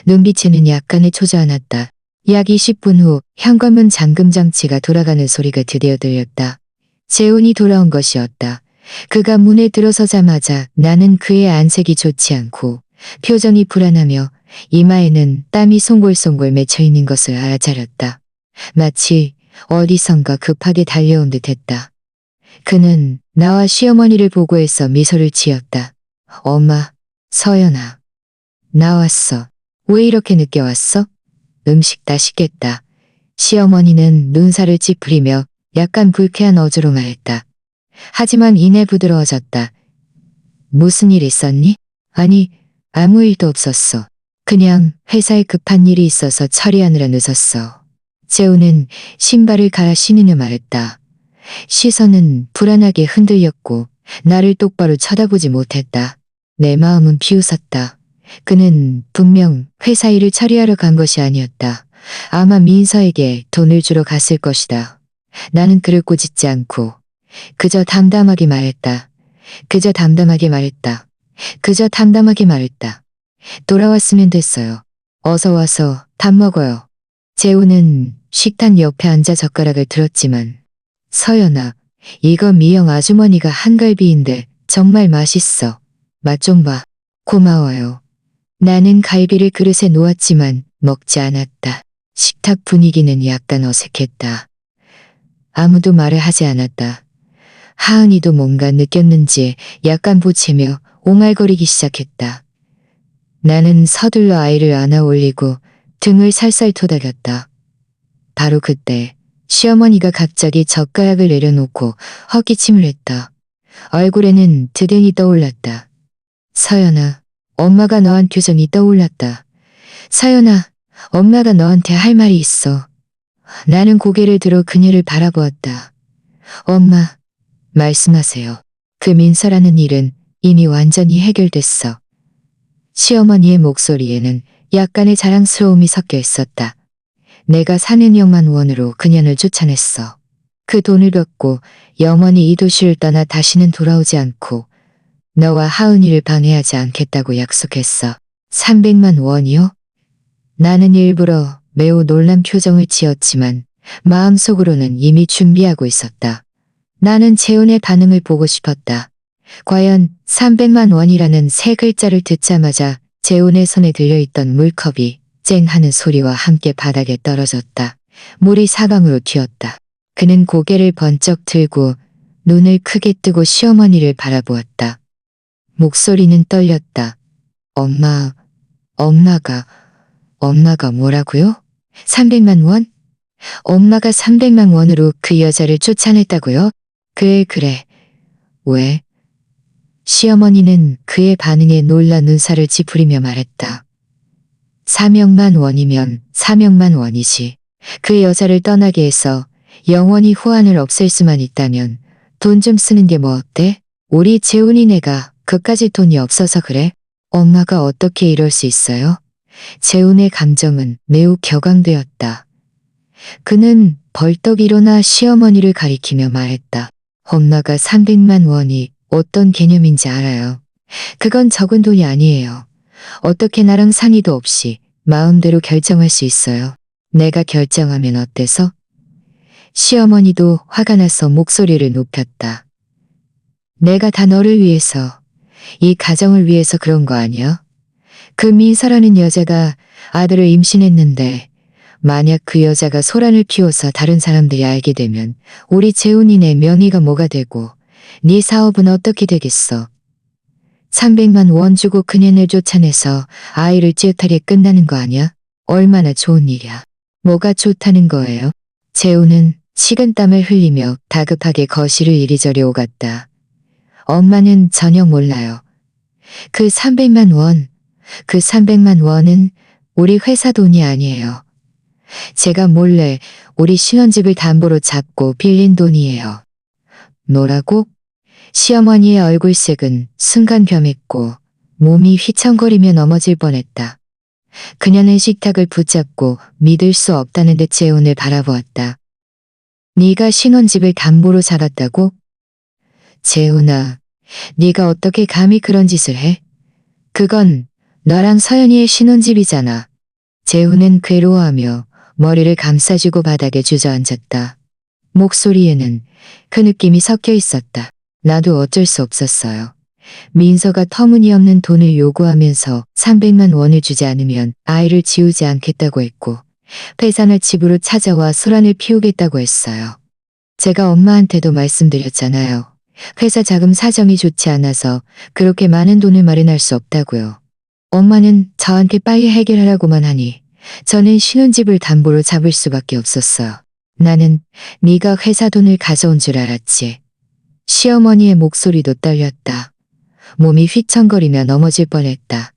눈빛에는 약간의 초조하았다. 약 20분 후 현관문 잠금 장치가 돌아가는 소리가 드디어 들렸다. 재훈이 돌아온 것이었다. 그가 문에 들어서자마자 나는 그의 안색이 좋지 않고 표정이 불안하며 이마에는 땀이 송골송골 맺혀있는 것을 알아차렸다. 마치 어디선가 급하게 달려온 듯했다. 그는 나와 시어머니를 보고해서 미소를 지었다. 엄마, 서연아. 나왔어. 왜 이렇게 늦게 왔어? 음식 다 식겠다. 시어머니는 눈살을 찌푸리며 약간 불쾌한 어조로 말했다. 하지만 이내 부드러워졌다. 무슨 일 있었니? 아니, 아무 일도 없었어. 그냥 회사에 급한 일이 있어서 처리하느라 늦었어. 재훈은 신발을 갈아 신으며 말했다. 시선은 불안하게 흔들렸고 나를 똑바로 쳐다보지 못했다. 내 마음은 비웃었다. 그는 분명 회사 일을 처리하러 간 것이 아니었다. 아마 민서에게 돈을 주러 갔을 것이다. 나는 그를 꼬집지 않고 그저 담담하게 말했다. 그저 담담하게 말했다. 돌아왔으면 됐어요. 어서 와서 밥 먹어요. 재훈은 식탁 옆에 앉아 젓가락을 들었지만 서연아, 이거 미영 아주머니가 한 갈비인데 정말 맛있어. 맛 좀 봐. 고마워요. 나는 갈비를 그릇에 놓았지만 먹지 않았다. 식탁 분위기는 약간 어색했다. 아무도 말을 하지 않았다. 하은이도 뭔가 느꼈는지 약간 보채며 옹알거리기 시작했다. 나는 서둘러 아이를 안아 올리고 등을 살살 토닥였다. 바로 그때 시어머니가 갑자기 젓가락을 내려놓고 헛기침을 했다. 얼굴에는 드등이 떠올랐다. 서연아, 엄마가 너한 표정이 떠올랐다. 서연아, 엄마가 너한테 할 말이 있어. 나는 고개를 들어 그녀를 바라보았다. 엄마, 말씀하세요. 그 민서라는 일은 이미 완전히 해결됐어. 시어머니의 목소리에는 약간의 자랑스러움이 섞여 있었다. 내가 사는 6만 원으로 그년을 쫓아냈어. 그 돈을 받고 영원히 이 도시를 떠나 다시는 돌아오지 않고 너와 하은이를 방해하지 않겠다고 약속했어. 300만 원이요? 나는 일부러 매우 놀란 표정을 지었지만 마음속으로는 이미 준비하고 있었다. 나는 재훈의 반응을 보고 싶었다. 과연 300만 원이라는 세 글자를 듣자마자 재훈의 손에 들려있던 물컵이 쨍 하는 소리와 함께 바닥에 떨어졌다. 물이 사방으로 튀었다. 그는 고개를 번쩍 들고 눈을 크게 뜨고 시어머니를 바라보았다. 목소리는 떨렸다. 엄마가 뭐라고요? 300만 원? 엄마가 300만 원으로 그 여자를 쫓아냈다고요? 그래. 왜? 시어머니는 그의 반응에 놀라 눈살을 찌푸리며 말했다. 4명만 원이면 4명만 원이지. 그 여자를 떠나게 해서 영원히 후환을 없앨 수만 있다면 돈 좀 쓰는 게 뭐 어때? 우리 재훈이네가 그까짓 돈이 없어서 그래? 엄마가 어떻게 이럴 수 있어요? 재훈의 감정은 매우 격앙되었다. 그는 벌떡 일어나 시어머니를 가리키며 말했다. 엄마가 300만 원이 어떤 개념인지 알아요. 그건 적은 돈이 아니에요. 어떻게 나랑 상의도 없이 마음대로 결정할 수 있어요. 내가 결정하면 어때서? 시어머니도 화가 나서 목소리를 높였다. 내가 다 너를 위해서, 이 가정을 위해서 그런 거 아니야? 그 민서라는 여자가 아들을 임신했는데 만약 그 여자가 소란을 피워서 다른 사람들이 알게 되면 우리 재훈이네 명의가 뭐가 되고 네 사업은 어떻게 되겠어? 300만 원 주고 그년을 쫓아내서 아이를 찌우타게 끝나는 거 아니야? 얼마나 좋은 일이야. 뭐가 좋다는 거예요? 재훈은 식은땀을 흘리며 다급하게 거실을 이리저리 오갔다. 엄마는 전혀 몰라요. 그 300만 원은 우리 회사 돈이 아니에요. 제가 몰래 우리 신혼집을 담보로 잡고 빌린 돈이에요. 뭐라고? 시어머니의 얼굴색은 순간 겸했고 몸이 휘청거리며 넘어질 뻔했다. 그녀는 식탁을 붙잡고 믿을 수 없다는 듯 재훈을 바라보았다. 네가 신혼집을 담보로 잡았다고? 재훈아, 네가 어떻게 감히 그런 짓을 해? 그건 너랑 서연이의 신혼집이잖아. 재훈은 괴로워하며 머리를 감싸주고 바닥에 주저앉았다. 목소리에는 그 느낌이 섞여 있었다. 나도 어쩔 수 없었어요. 민서가 터무니없는 돈을 요구하면서 300만 원을 주지 않으면 아이를 지우지 않겠다고 했고 회사나 집으로 찾아와 소란을 피우겠다고 했어요. 제가 엄마한테도 말씀드렸잖아요. 회사 자금 사정이 좋지 않아서 그렇게 많은 돈을 마련할 수 없다고요. 엄마는 저한테 빨리 해결하라고만 하니 저는 신혼집을 담보로 잡을 수밖에 없었어요. 나는 네가 회사 돈을 가져온 줄 알았지. 시어머니의 목소리도 떨렸다. 몸이 휘청거리며 넘어질 뻔했다.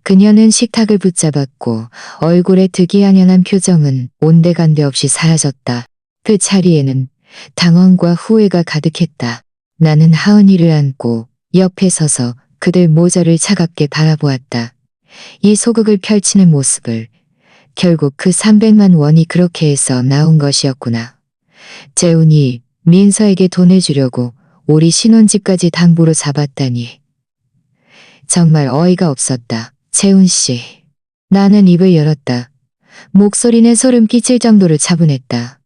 그녀는 식탁을 붙잡았고 얼굴의 득이아련한 표정은 온데간데 없이 사라졌다. 그 자리에는 당황과 후회가 가득했다. 나는 하은이를 안고 옆에 서서 그들 모자를 차갑게 바라보았다. 이 소극을 펼치는 모습을 결국 그 300만 원이 그렇게 해서 나온 것이었구나. 재훈이 민서에게 돈을 주려고 우리 신혼집까지 담보로 잡았다니. 정말 어이가 없었다. 재훈 씨. 나는 입을 열었다. 목소리는 소름 끼칠 정도로 차분했다.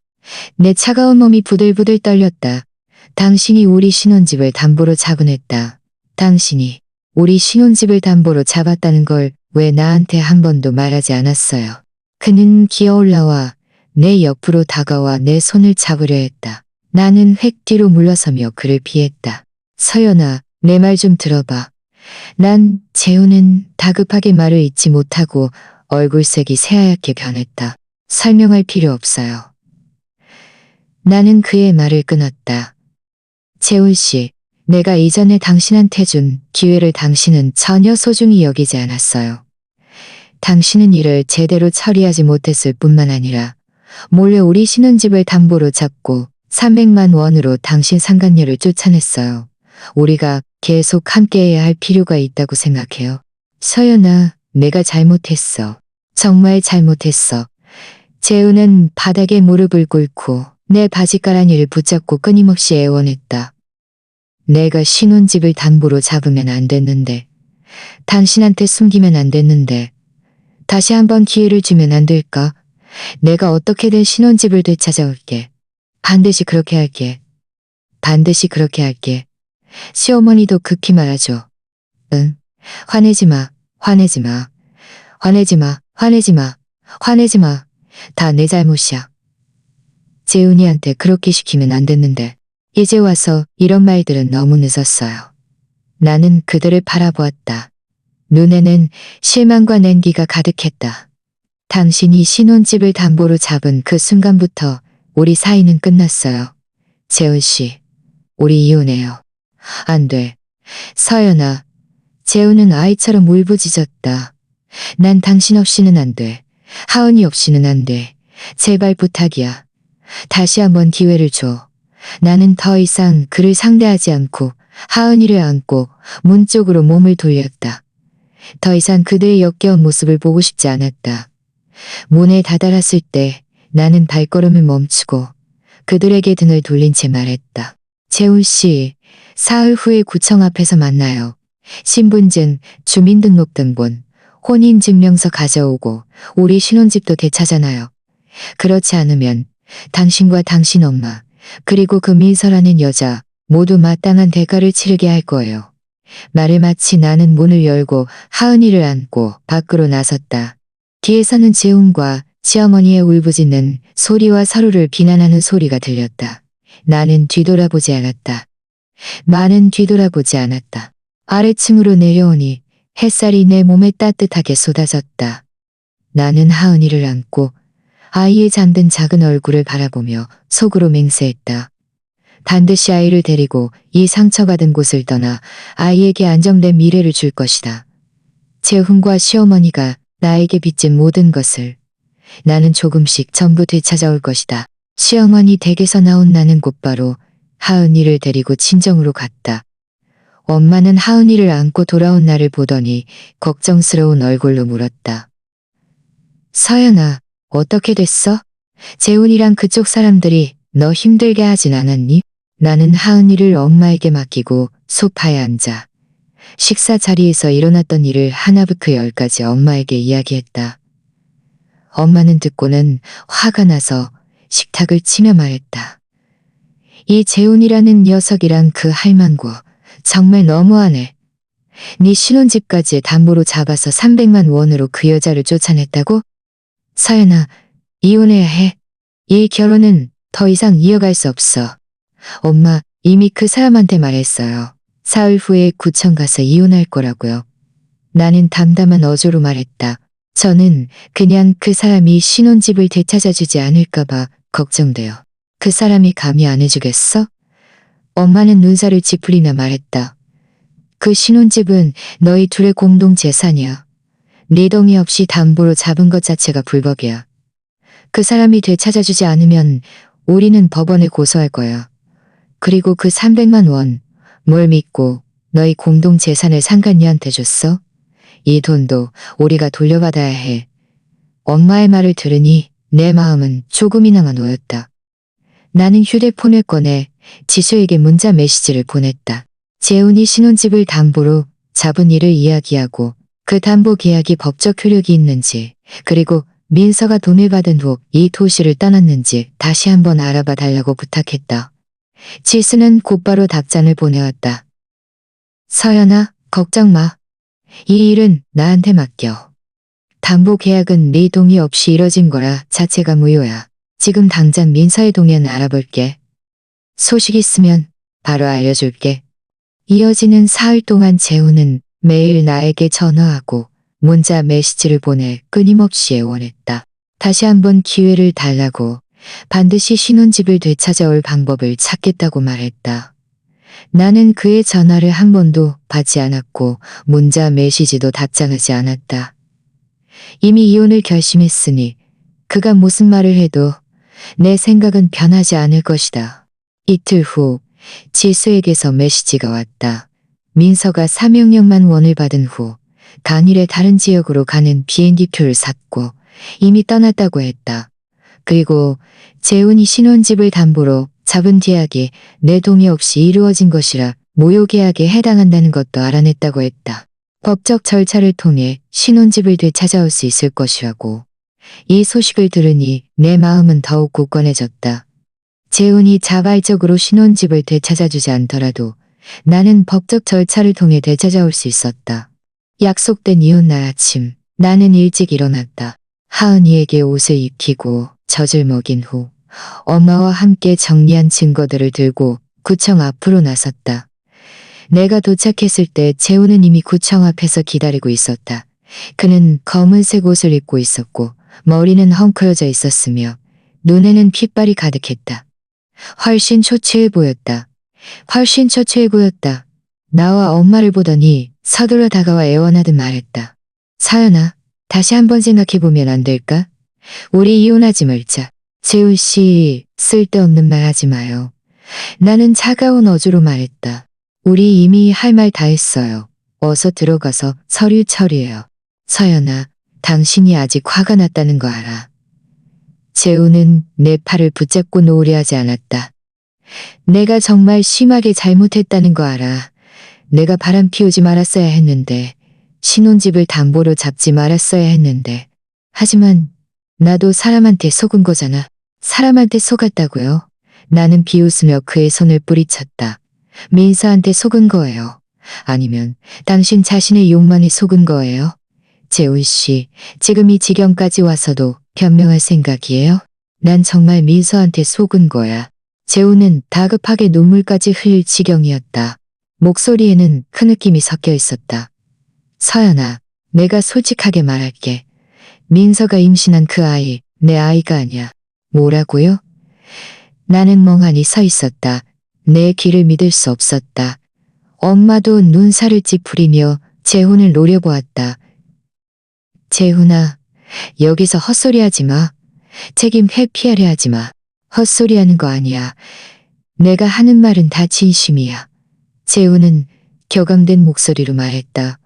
내 차가운 몸이 부들부들 떨렸다. 당신이 우리 신혼집을 담보로 잡아냈다. 당신이 우리 신혼집을 담보로 잡았다는 걸 왜 나한테 한 번도 말하지 않았어요. 그는 기어 올라와 내 옆으로 다가와 내 손을 잡으려 했다. 나는 획 뒤로 물러서며 그를 피했다. 서연아, 내 말 좀 들어봐. 재훈은 다급하게 말을 잇지 못하고 얼굴색이 새하얗게 변했다. 설명할 필요 없어요. 나는 그의 말을 끊었다. 재훈 씨, 내가 이전에 당신한테 준 기회를 당신은 전혀 소중히 여기지 않았어요. 당신은 일을 제대로 처리하지 못했을 뿐만 아니라 몰래 우리 신혼집을 담보로 잡고 300만 원으로 당신 상간녀를 쫓아냈어요. 우리가 계속 함께해야 할 필요가 있다고 생각해요. 서연아, 내가 잘못했어. 정말 잘못했어. 재훈은 바닥에 무릎을 꿇고 내 바지가랑이를 붙잡고 끊임없이 애원했다. 내가 신혼집을 담보로 잡으면 안 됐는데, 당신한테 숨기면 안 됐는데, 다시 한번 기회를 주면 안 될까? 내가 어떻게든 신혼집을 되찾아올게. 반드시 그렇게 할게. 반드시 그렇게 할게. 시어머니도 극히 말하죠. 응. 화내지 마. 화내지 마. 화내지 마. 화내지 마. 화내지 마. 다 내 잘못이야. 재훈이한테 그렇게 시키면 안 됐는데. 이제 와서 이런 말들은 너무 늦었어요. 나는 그들을 바라보았다. 눈에는 실망과 냉기가 가득했다. 당신이 신혼집을 담보로 잡은 그 순간부터 우리 사이는 끝났어요. 재훈 씨, 우리 이혼해요. 안 돼. 서연아. 재훈은 아이처럼 울부짖었다. 난 당신 없이는 안 돼. 하은이 없이는 안 돼. 제발 부탁이야. 다시 한번 기회를 줘. 나는 더 이상 그를 상대하지 않고 하은이를 안고 문 쪽으로 몸을 돌렸다. 더 이상 그들의 역겨운 모습을 보고 싶지 않았다. 문에 다다랐을 때 나는 발걸음을 멈추고 그들에게 등을 돌린 채 말했다. 재훈 씨, 사흘 후에 구청 앞에서 만나요. 신분증, 주민등록등본, 혼인증명서 가져오고 우리 신혼집도 되찾아놔요. 그렇지 않으면 당신과 당신 엄마, 그리고 그 민서라는 여자 모두 마땅한 대가를 치르게 할 거예요. 말을 마치 나는 문을 열고 하은이를 안고 밖으로 나섰다. 뒤에서는 재훈과 시어머니의 울부짖는 소리와 서로를 비난하는 소리가 들렸다. 나는 뒤돌아보지 않았다. 나는 뒤돌아보지 않았다. 아래층으로 내려오니 햇살이 내 몸에 따뜻하게 쏟아졌다. 나는 하은이를 안고 아이의 잠든 작은 얼굴을 바라보며 속으로 맹세했다. 반드시 아이를 데리고 이 상처받은 곳을 떠나 아이에게 안정된 미래를 줄 것이다. 재훈과 시어머니가 나에게 빚진 모든 것을 나는 조금씩 전부 되찾아올 것이다. 시어머니 댁에서 나온 나는 곧바로 하은이를 데리고 친정으로 갔다. 엄마는 하은이를 안고 돌아온 나를 보더니 걱정스러운 얼굴로 물었다. 서연아, 어떻게 됐어? 재훈이랑 그쪽 사람들이 너 힘들게 하진 않았니? 나는 하은이를 엄마에게 맡기고 소파에 앉아 식사 자리에서 일어났던 일을 하나부터 열까지 엄마에게 이야기했다. 엄마는 듣고는 화가 나서 식탁을 치며 말했다. 이 재훈이라는 녀석이랑 그 할망구 정말 너무하네. 네 신혼집까지 담보로 잡아서 300만 원으로 그 여자를 쫓아냈다고? 서연아, 이혼해야 해. 이 결혼은 더 이상 이어갈 수 없어. 엄마, 이미 그 사람한테 말했어요. 사흘 후에 구청 가서 이혼할 거라고요. 나는 담담한 어조로 말했다. 저는 그냥 그 사람이 신혼집을 되찾아주지 않을까봐 걱정돼요. 그 사람이 감히 안 해주겠어? 엄마는 눈살을 찌푸리며 말했다. 그 신혼집은 너희 둘의 공동 재산이야. 네 동의 없이 담보로 잡은 것 자체가 불법이야. 그 사람이 되찾아주지 않으면 우리는 법원에 고소할 거야. 그리고 그 300만 원, 뭘 믿고 너희 공동 재산을 상간녀한테 줬어? 이 돈도 우리가 돌려받아야 해. 엄마의 말을 들으니 내 마음은 조금이나마 놓였다. 나는 휴대폰을 꺼내 지수에게 문자 메시지를 보냈다. 재훈이 신혼집을 담보로 잡은 일을 이야기하고 그 담보 계약이 법적 효력이 있는지, 그리고 민서가 돈을 받은 후 이 도시를 떠났는지 다시 한번 알아봐 달라고 부탁했다. 지수는 곧바로 답장을 보내왔다. 서연아, 걱정 마. 이 일은 나한테 맡겨. 담보 계약은 네 동의 없이 이뤄진 거라 자체가 무효야. 지금 당장 민서의 동의는 알아볼게. 소식 있으면 바로 알려줄게. 이어지는 사흘 동안 재훈은 매일 나에게 전화하고 문자 메시지를 보내 끊임없이 애원했다. 다시 한번 기회를 달라고, 반드시 신혼집을 되찾아올 방법을 찾겠다고 말했다. 나는 그의 전화를 한 번도 받지 않았고 문자 메시지도 답장하지 않았다. 이미 이혼을 결심했으니 그가 무슨 말을 해도 내 생각은 변하지 않을 것이다. 이틀 후 지수에게서 메시지가 왔다. 민서가 300만 원을 받은 후 당일에 다른 지역으로 가는 비행기표를 샀고 이미 떠났다고 했다. 그리고 재훈이 신혼집을 담보로 잡은 계약이 내 동의 없이 이루어진 것이라 무효계약에 해당한다는 것도 알아냈다고 했다. 법적 절차를 통해 신혼집을 되찾아올 수 있을 것이라고. 이 소식을 들으니 내 마음은 더욱 굳건해졌다. 재훈이 자발적으로 신혼집을 되찾아주지 않더라도 나는 법적 절차를 통해 되찾아올 수 있었다. 약속된 이웃날 아침, 나는 일찍 일어났다. 하은이에게 옷을 입히고 젖을 먹인 후 엄마와 함께 정리한 증거들을 들고 구청 앞으로 나섰다. 내가 도착했을 때 재우는 이미 구청 앞에서 기다리고 있었다. 그는 검은색 옷을 입고 있었고 머리는 헝클어져 있었으며 눈에는 핏발이 가득했다. 훨씬 초췌해 보였다. 훨씬 초췌해 보였다. 나와 엄마를 보더니 서둘러 다가와 애원하듯 말했다. 서연아, 다시 한번 생각해보면 안 될까? 우리 이혼하지 말자. 재훈 씨, 쓸데없는 말 하지 마요. 나는 차가운 어조로 말했다. 우리 이미 할 말 다 했어요. 어서 들어가서 서류 처리해요. 서연아, 당신이 아직 화가 났다는 거 알아. 재훈은 내 팔을 붙잡고 놓으려 하지 않았다. 내가 정말 심하게 잘못했다는 거 알아. 내가 바람 피우지 말았어야 했는데, 신혼집을 담보로 잡지 말았어야 했는데. 하지만 나도 사람한테 속은 거잖아. 사람한테 속았다고요? 나는 비웃으며 그의 손을 뿌리쳤다. 민서한테 속은 거예요. 아니면 당신 자신의 욕망에 속은 거예요? 재훈 씨, 지금 이 지경까지 와서도 변명할 생각이에요? 난 정말 민서한테 속은 거야. 재훈은 다급하게 눈물까지 흘릴 지경이었다. 목소리에는 큰 느낌이 섞여 있었다. 서연아, 내가 솔직하게 말할게. 민서가 임신한 그 아이, 내 아이가 아니야. 뭐라고요? 나는 멍하니 서 있었다. 내 귀를 믿을 수 없었다. 엄마도 눈살을 찌푸리며 재훈을 노려보았다. 재훈아, 여기서 헛소리 하지 마. 책임 회피하려 하지 마. 헛소리하는 거 아니야. 내가 하는 말은 다 진심이야. 재훈은 격앙된 목소리로 말했다.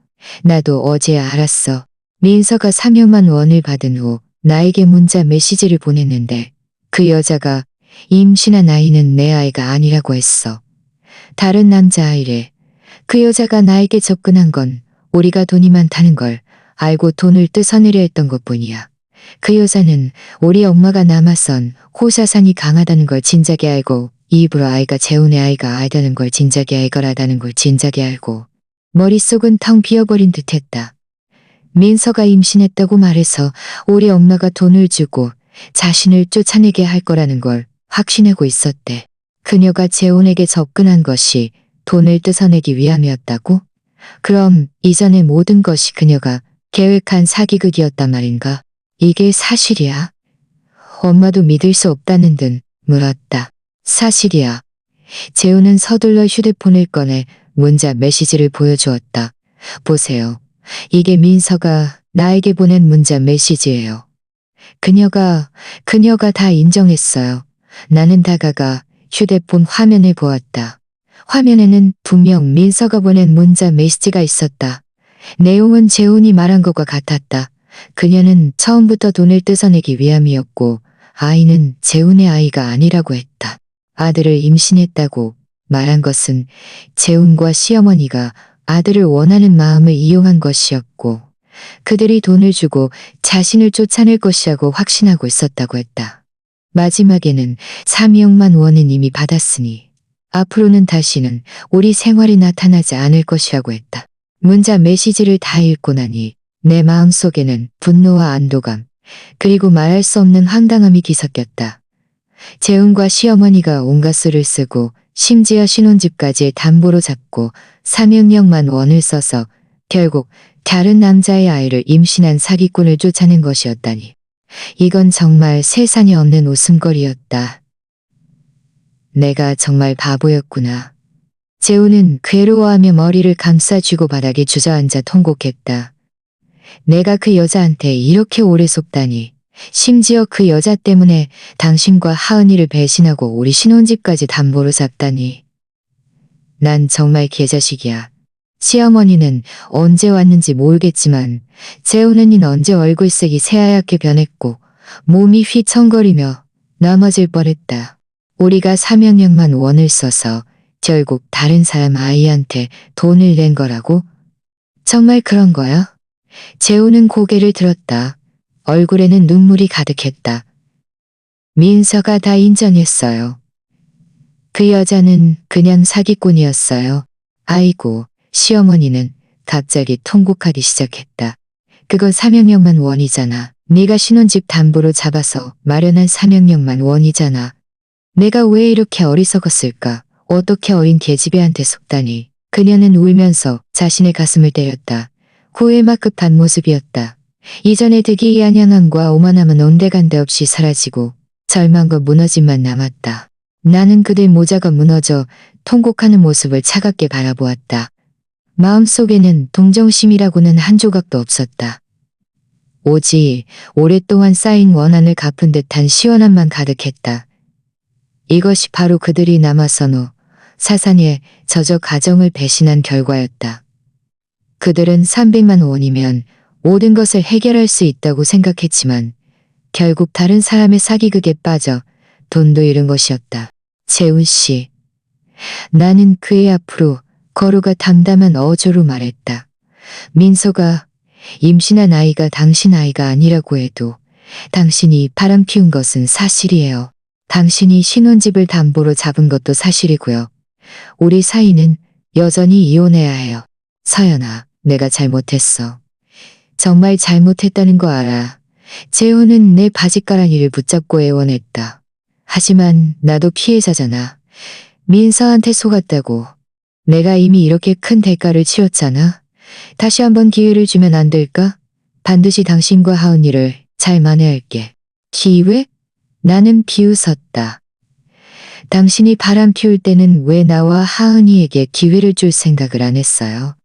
나도 어제 알았어. 민서가 300만 원을 받은 후 나에게 문자 메시지를 보냈는데 그 여자가 임신한 아이는 내 아이가 아니라고 했어. 다른 남자아이래. 그 여자가 나에게 접근한 건 우리가 돈이 많다는 걸 알고 돈을 뜯어내려 했던 것뿐이야. 그 여자는 우리 엄마가 남아선 호사상이 강하다는 걸 진작에 알고 입으로 아이가 재훈의 아이가 아니다는 걸 진작에 알 거라다는 걸 진작에 알고 머릿속은 텅 비어버린 듯했다. 민서가 임신했다고 말해서 우리 엄마가 돈을 주고 자신을 쫓아내게 할 거라는 걸 확신하고 있었대. 그녀가 재훈에게 접근한 것이 돈을 뜯어내기 위함이었다고? 그럼 이전의 모든 것이 그녀가 계획한 사기극이었단 말인가? 이게 사실이야? 엄마도 믿을 수 없다는 듯 물었다. 사실이야. 재훈은 서둘러 휴대폰을 꺼내 문자 메시지를 보여주었다. 보세요. 이게 민서가 나에게 보낸 문자 메시지예요. 그녀가 다 인정했어요. 나는 다가가 휴대폰 화면을 보았다. 화면에는 분명 민서가 보낸 문자 메시지가 있었다. 내용은 재훈이 말한 것과 같았다. 그녀는 처음부터 돈을 뜯어내기 위함이었고 아이는 재훈의 아이가 아니라고 했다. 아들을 임신했다고 말한 것은 재훈과 시어머니가 아들을 원하는 마음을 이용한 것이었고 그들이 돈을 주고 자신을 쫓아낼 것이라고 확신하고 있었다고 했다. 마지막에는 3억만 원은 이미 받았으니 앞으로는 다시는 우리 생활에 나타나지 않을 것이라고 했다. 문자 메시지를 다 읽고 나니 내 마음속에는 분노와 안도감 그리고 말할 수 없는 황당함이 뒤섞였다. 재훈과 시어머니가 온갖 수를 쓰고 심지어 신혼집까지 담보로 잡고 300만 원을 써서 결국 다른 남자의 아이를 임신한 사기꾼을 쫓아낸 것이었다니. 이건 정말 세상에 없는 웃음거리였다. 내가 정말 바보였구나. 재훈은 괴로워하며 머리를 감싸쥐고 바닥에 주저앉아 통곡했다. 내가 그 여자한테 이렇게 오래 속다니. 심지어 그 여자 때문에 당신과 하은이를 배신하고 우리 신혼집까지 담보로 잡다니. 난 정말 개자식이야. 시어머니는 언제 왔는지 모르겠지만 재훈은 언제 얼굴색이 새하얗게 변했고 몸이 휘청거리며 넘어질 뻔했다. 우리가 300만 원을 써서 결국 다른 사람 아이한테 돈을 낸 거라고? 정말 그런 거야? 재훈은 고개를 들었다. 얼굴에는 눈물이 가득했다. 민서가 다 인정했어요. 그 여자는 그냥 사기꾼이었어요. 아이고, 시어머니는 갑자기 통곡하기 시작했다. 그건 300만 원이잖아. 네가 신혼집 담보로 잡아서 마련한 300만 원이잖아. 내가 왜 이렇게 어리석었을까? 어떻게 어린 계집애한테 속다니. 그녀는 울면서 자신의 가슴을 때렸다. 후회가 급한 모습이었다. 이전의 득이야냥함과 오만함은 온데간데 없이 사라지고 절망과 무너짐만 남았다. 나는 그들 모자가 무너져 통곡하는 모습을 차갑게 바라보았다. 마음속에는 동정심이라고는 한 조각도 없었다. 오직 오랫동안 쌓인 원한을 갚은 듯한 시원함만 가득했다. 이것이 바로 그들이 남아선 후 사산에 젖어 가정을 배신한 결과였다. 그들은 300만 원이면 모든 것을 해결할 수 있다고 생각했지만 결국 다른 사람의 사기극에 빠져 돈도 잃은 것이었다. 재훈 씨. 나는 그의 앞으로 거루가 담담한 어조로 말했다. 민서가 임신한 아이가 당신 아이가 아니라고 해도 당신이 바람 피운 것은 사실이에요. 당신이 신혼집을 담보로 잡은 것도 사실이고요. 우리 사이는 여전히 이혼해야 해요. 서연아, 내가 잘못했어. 정말 잘못했다는 거 알아. 재훈은 내 바짓가랑이를 붙잡고 애원했다. 하지만 나도 피해자잖아. 민서한테 속았다고. 내가 이미 이렇게 큰 대가를 치렀잖아. 다시 한번 기회를 주면 안 될까? 반드시 당신과 하은이를 잘 만회할게. 기회? 나는 비웃었다. 당신이 바람 피울 때는 왜 나와 하은이에게 기회를 줄 생각을 안 했어요?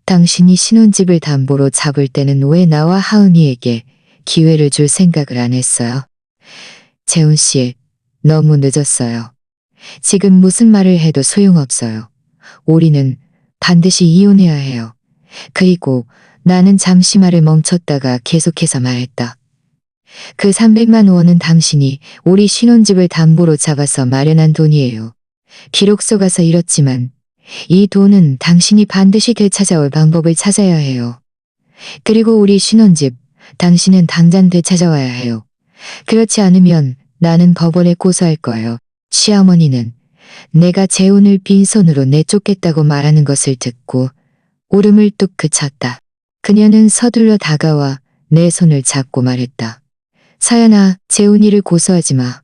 당신이 신혼집을 담보로 잡을 때는 왜 나와 하은이에게 기회를 줄 생각을 안 했어요? 재훈 씨, 너무 늦었어요. 지금 무슨 말을 해도 소용없어요. 우리는 반드시 이혼해야 해요. 그리고 나는 잠시 말을 멈췄다가 계속해서 말했다. 그 300만 원은 당신이 우리 신혼집을 담보로 잡아서 마련한 돈이에요. 기록서 가서 잃었지만 이 돈은 당신이 반드시 되찾아올 방법을 찾아야 해요. 그리고 우리 신혼집, 당신은 당장 되찾아와야 해요. 그렇지 않으면 나는 법원에 고소할 거예요. 시어머니는 내가 재혼을 빈손으로 내쫓겠다고 말하는 것을 듣고 울음을 뚝 그쳤다. 그녀는 서둘러 다가와 내 손을 잡고 말했다. 서연아, 재훈이를 고소하지 마.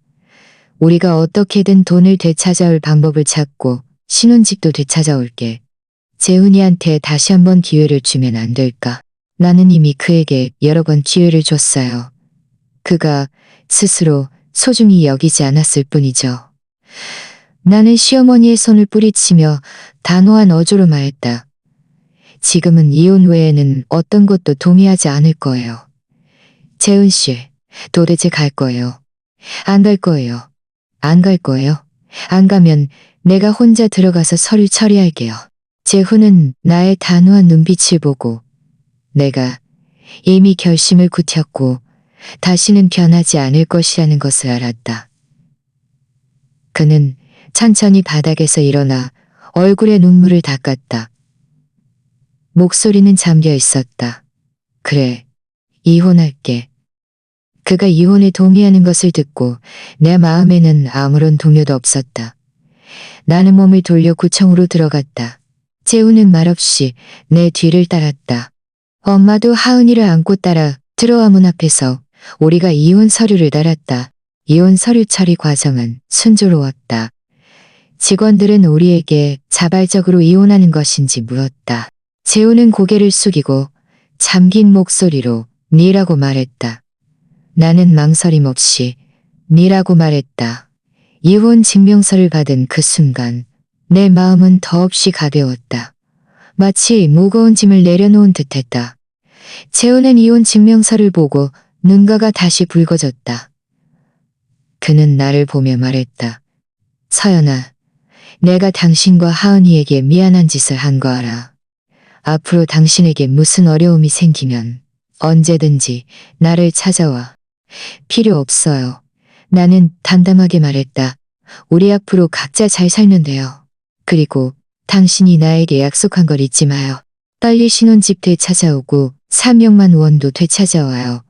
우리가 어떻게든 돈을 되찾아올 방법을 찾고 신혼집도 되찾아올게. 재훈이한테 다시 한번 기회를 주면 안 될까? 나는 이미 그에게 여러 번 기회를 줬어요. 그가 스스로 소중히 여기지 않았을 뿐이죠. 나는 시어머니의 손을 뿌리치며 단호한 어조로 말했다. 지금은 이혼 외에는 어떤 것도 동의하지 않을 거예요. 재훈 씨, 도대체 갈 거예요? 안 갈 거예요? 안 갈 거예요? 안 가면 내가 혼자 들어가서 서류 처리할게요. 재훈은 나의 단호한 눈빛을 보고 내가 이미 결심을 굳혔고 다시는 변하지 않을 것이라는 것을 알았다. 그는 천천히 바닥에서 일어나 얼굴에 눈물을 닦았다. 목소리는 잠겨 있었다. 그래, 이혼할게. 그가 이혼에 동의하는 것을 듣고 내 마음에는 아무런 동요도 없었다. 나는 몸을 돌려 구청으로 들어갔다. 재훈은 말없이 내 뒤를 따랐다. 엄마도 하은이를 안고 따라 들어와 문 앞에서 우리가 이혼 서류를 달았다. 이혼 서류 처리 과정은 순조로웠다. 직원들은 우리에게 자발적으로 이혼하는 것인지 물었다. 재훈은 고개를 숙이고 잠긴 목소리로 니라고 말했다. 나는 망설임 없이 니라고 말했다. 이혼 증명서를 받은 그 순간 내 마음은 더없이 가벼웠다. 마치 무거운 짐을 내려놓은 듯했다. 재훈은 이혼 증명서를 보고 눈가가 다시 붉어졌다. 그는 나를 보며 말했다. 서연아, 내가 당신과 하은이에게 미안한 짓을 한 거 알아. 앞으로 당신에게 무슨 어려움이 생기면 언제든지 나를 찾아와. 필요 없어요. 나는 담담하게 말했다. 우리 앞으로 각자 잘 살면 돼요. 그리고 당신이 나에게 약속한 걸 잊지 마요. 빨리 신혼집 되찾아오고 300만 원도 되찾아와요.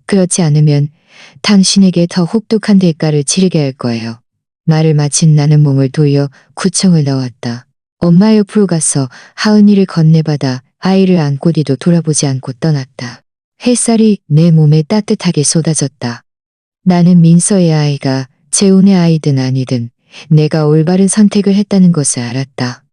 그렇지 않으면 당신에게 더 혹독한 대가를 치르게 할 거예요. 말을 마친 나는 몸을 돌려 구청을 나왔다. 엄마 옆으로 가서 하은이를 건네받아 아이를 안고 뒤도 돌아보지 않고 떠났다. 햇살이 내 몸에 따뜻하게 쏟아졌다. 나는 민서의 아이가 재훈의 아이든 아니든 내가 올바른 선택을 했다는 것을 알았다.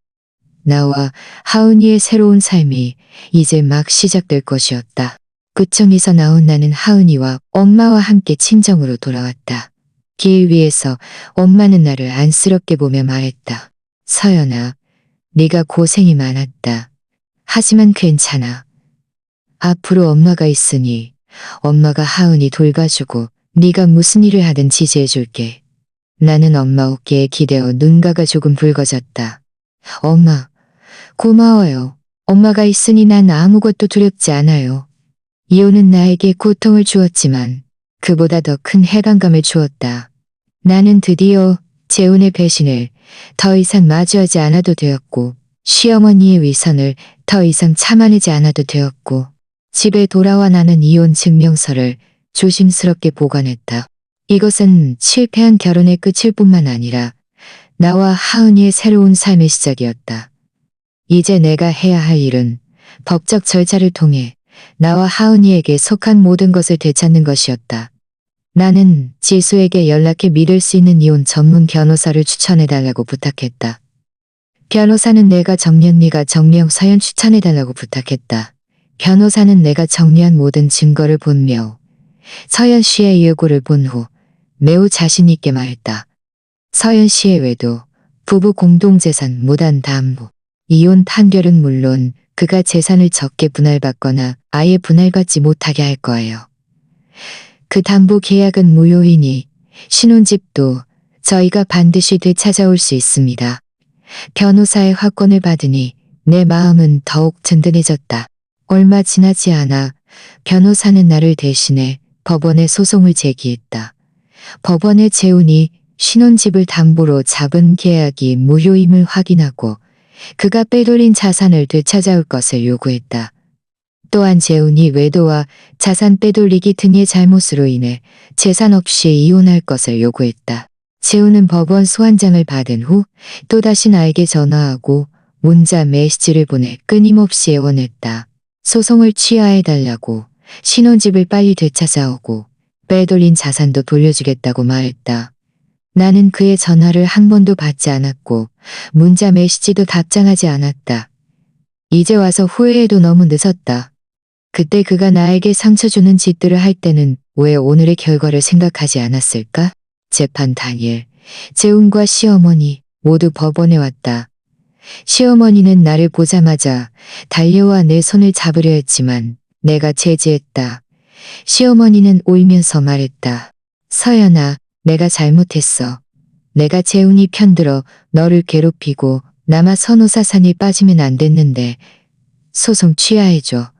나와 하은이의 새로운 삶이 이제 막 시작될 것이었다. 구청에서 나온 나는 하은이와 엄마와 함께 친정으로 돌아왔다. 길 위에서 엄마는 나를 안쓰럽게 보며 말했다. 서연아, 네가 고생이 많았다. 하지만 괜찮아. 앞으로 엄마가 있으니 엄마가 하은이 돌봐주고 네가 무슨 일을 하든 지지해줄게. 나는 엄마 어깨에 기대어 눈가가 조금 붉어졌다. 엄마, 고마워요. 엄마가 있으니 난 아무것도 두렵지 않아요. 이혼은 나에게 고통을 주었지만 그보다 더 큰 해방감을 주었다. 나는 드디어 재훈의 배신을 더 이상 마주하지 않아도 되었고 시어머니의 위선을 더 이상 참아내지 않아도 되었고 집에 돌아와 나는 이혼 증명서를 조심스럽게 보관했다. 이것은 실패한 결혼의 끝일 뿐만 아니라 나와 하은이의 새로운 삶의 시작이었다. 이제 내가 해야 할 일은 법적 절차를 통해 나와 하은이에게 속한 모든 것을 되찾는 것이었다. 나는 지수에게 연락해 믿을 수 있는 이혼 전문 변호사를 추천해달라고 부탁했다. 변호사는 내가 정리한 네가 정명 서연 추천해달라고 부탁했다. 변호사는 내가 정리한 모든 증거를 본며 서연 씨의 요구를 본 후 매우 자신 있게 말했다. 서연 씨의 외도, 부부 공동재산 무단 담보, 이혼 판결은 물론 그가 재산을 적게 분할받거나 아예 분할받지 못하게 할 거예요. 그 담보 계약은 무효이니 신혼집도 저희가 반드시 되찾아올 수 있습니다. 변호사의 확건을 받으니 내 마음은 더욱 든든해졌다. 얼마 지나지 않아 변호사는 나를 대신해 법원에 소송을 제기했다. 법원의 재훈이 신혼집을 담보로 잡은 계약이 무효임을 확인하고 그가 빼돌린 자산을 되찾아올 것을 요구했다. 또한 재훈이 외도와 자산 빼돌리기 등의 잘못으로 인해 재산 없이 이혼할 것을 요구했다. 재훈은 법원 소환장을 받은 후 또다시 나에게 전화하고 문자 메시지를 보내 끊임없이 애원했다. 소송을 취하해달라고, 신혼집을 빨리 되찾아오고 빼돌린 자산도 돌려주겠다고 말했다. 나는 그의 전화를 한 번도 받지 않았고 문자 메시지도 답장하지 않았다. 이제 와서 후회해도 너무 늦었다. 그때 그가 나에게 상처 주는 짓들을 할 때는 왜 오늘의 결과를 생각하지 않았을까? 재판 당일 재훈과 시어머니 모두 법원에 왔다. 시어머니는 나를 보자마자 달려와 내 손을 잡으려 했지만 내가 제지했다. 시어머니는 울면서 말했다. 서연아, 내가 잘못했어. 내가 재훈이 편들어 너를 괴롭히고 남아 선호사산이 빠지면 안 됐는데 소송 취하해줘.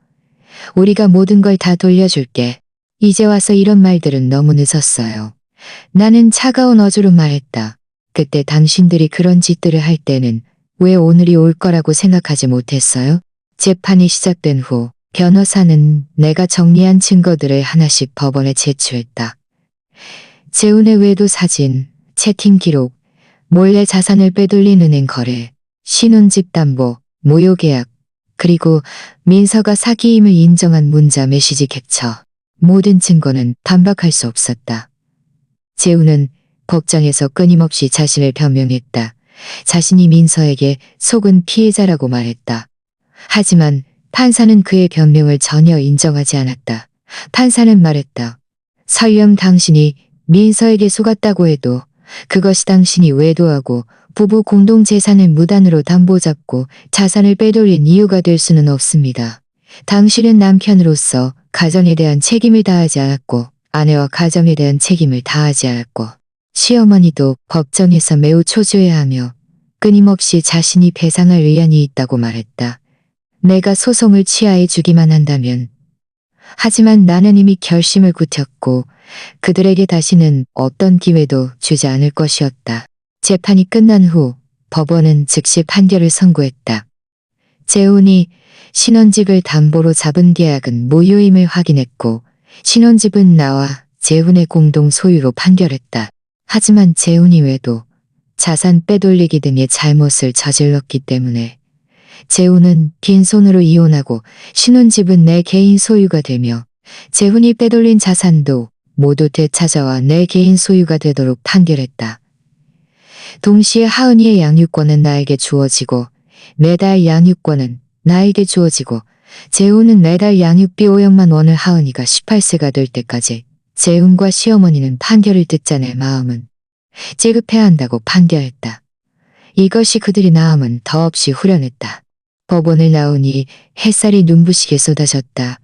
우리가 모든 걸 다 돌려줄게. 이제 와서 이런 말들은 너무 늦었어요. 나는 차가운 어조로 말했다. 그때 당신들이 그런 짓들을 할 때는 왜 오늘이 올 거라고 생각하지 못했어요? 재판이 시작된 후 변호사는 내가 정리한 증거들을 하나씩 법원에 제출했다. 재훈의 외도 사진, 채팅 기록, 몰래 자산을 빼돌린 은행 거래, 신혼집 담보, 무효 계약, 그리고 민서가 사기임을 인정한 문자 메시지 캡처. 모든 증거는 반박할 수 없었다. 재훈은 법정에서 끊임없이 자신을 변명했다. 자신이 민서에게 속은 피해자라고 말했다. 하지만 판사는 그의 변명을 전혀 인정하지 않았다. 판사는 말했다. 설령 당신이 민서에게 속았다고 해도 그것이 당신이 외도하고 부부 공동재산을 무단으로 담보 잡고 자산을 빼돌린 이유가 될 수는 없습니다. 당신은 남편으로서 가정에 대한 책임을 다하지 않았고 아내와 가정에 대한 책임을 다하지 않았고 시어머니도 법정에서 매우 초조해하며 끊임없이 자신이 배상할 의향이 있다고 말했다. 내가 소송을 취하해 주기만 한다면. 하지만 나는 이미 결심을 굳혔고 그들에게 다시는 어떤 기회도 주지 않을 것이었다. 재판이 끝난 후 법원은 즉시 판결을 선고했다. 재훈이 신혼집을 담보로 잡은 계약은 무효임을 확인했고 신혼집은 나와 재훈의 공동 소유로 판결했다. 하지만 재훈이 외도, 자산 빼돌리기 등의 잘못을 저질렀기 때문에 재훈은 빈손으로 이혼하고 신혼집은 내 개인 소유가 되며 재훈이 빼돌린 자산도 모두 되찾아와 내 개인 소유가 되도록 판결했다. 동시에 하은이의 양육권은 나에게 주어지고 매달 양육권은 나에게 주어지고 재훈은 매달 양육비 5억만 원을 하은이가 18세가 될 때까지 재훈과 시어머니는 판결을 듣자 내 마음은 지급해야 한다고 판결했다. 이것이 그들이 낳음은 더없이 후련했다. 법원을 나오니 햇살이 눈부시게 쏟아졌다.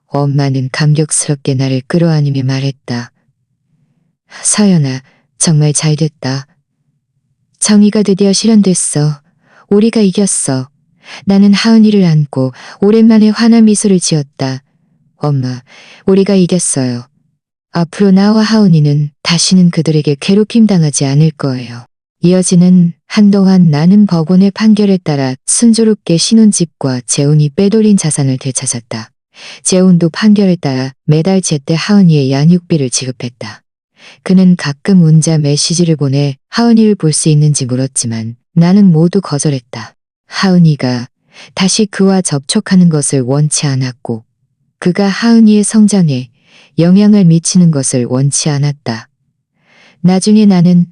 엄마는 감격스럽게 나를 끌어안으며 말했다. 서연아, 정말 잘됐다. 정의가 드디어 실현됐어. 우리가 이겼어. 나는 하은이를 안고 오랜만에 환한 미소를 지었다. 엄마, 우리가 이겼어요. 앞으로 나와 하은이는 다시는 그들에게 괴롭힘 당하지 않을 거예요. 이어지는 한동안 나는 법원의 판결에 따라 순조롭게 신혼집과 재훈이 빼돌린 자산을 되찾았다. 재훈도 판결에 따라 매달 제때 하은이의 양육비를 지급했다. 그는 가끔 문자 메시지를 보내 하은이를 볼 수 있는지 물었지만 나는 모두 거절했다. 하은이가 다시 그와 접촉하는 것을 원치 않았고 그가 하은이의 성장에 영향을 미치는 것을 원치 않았다. 나중에 나는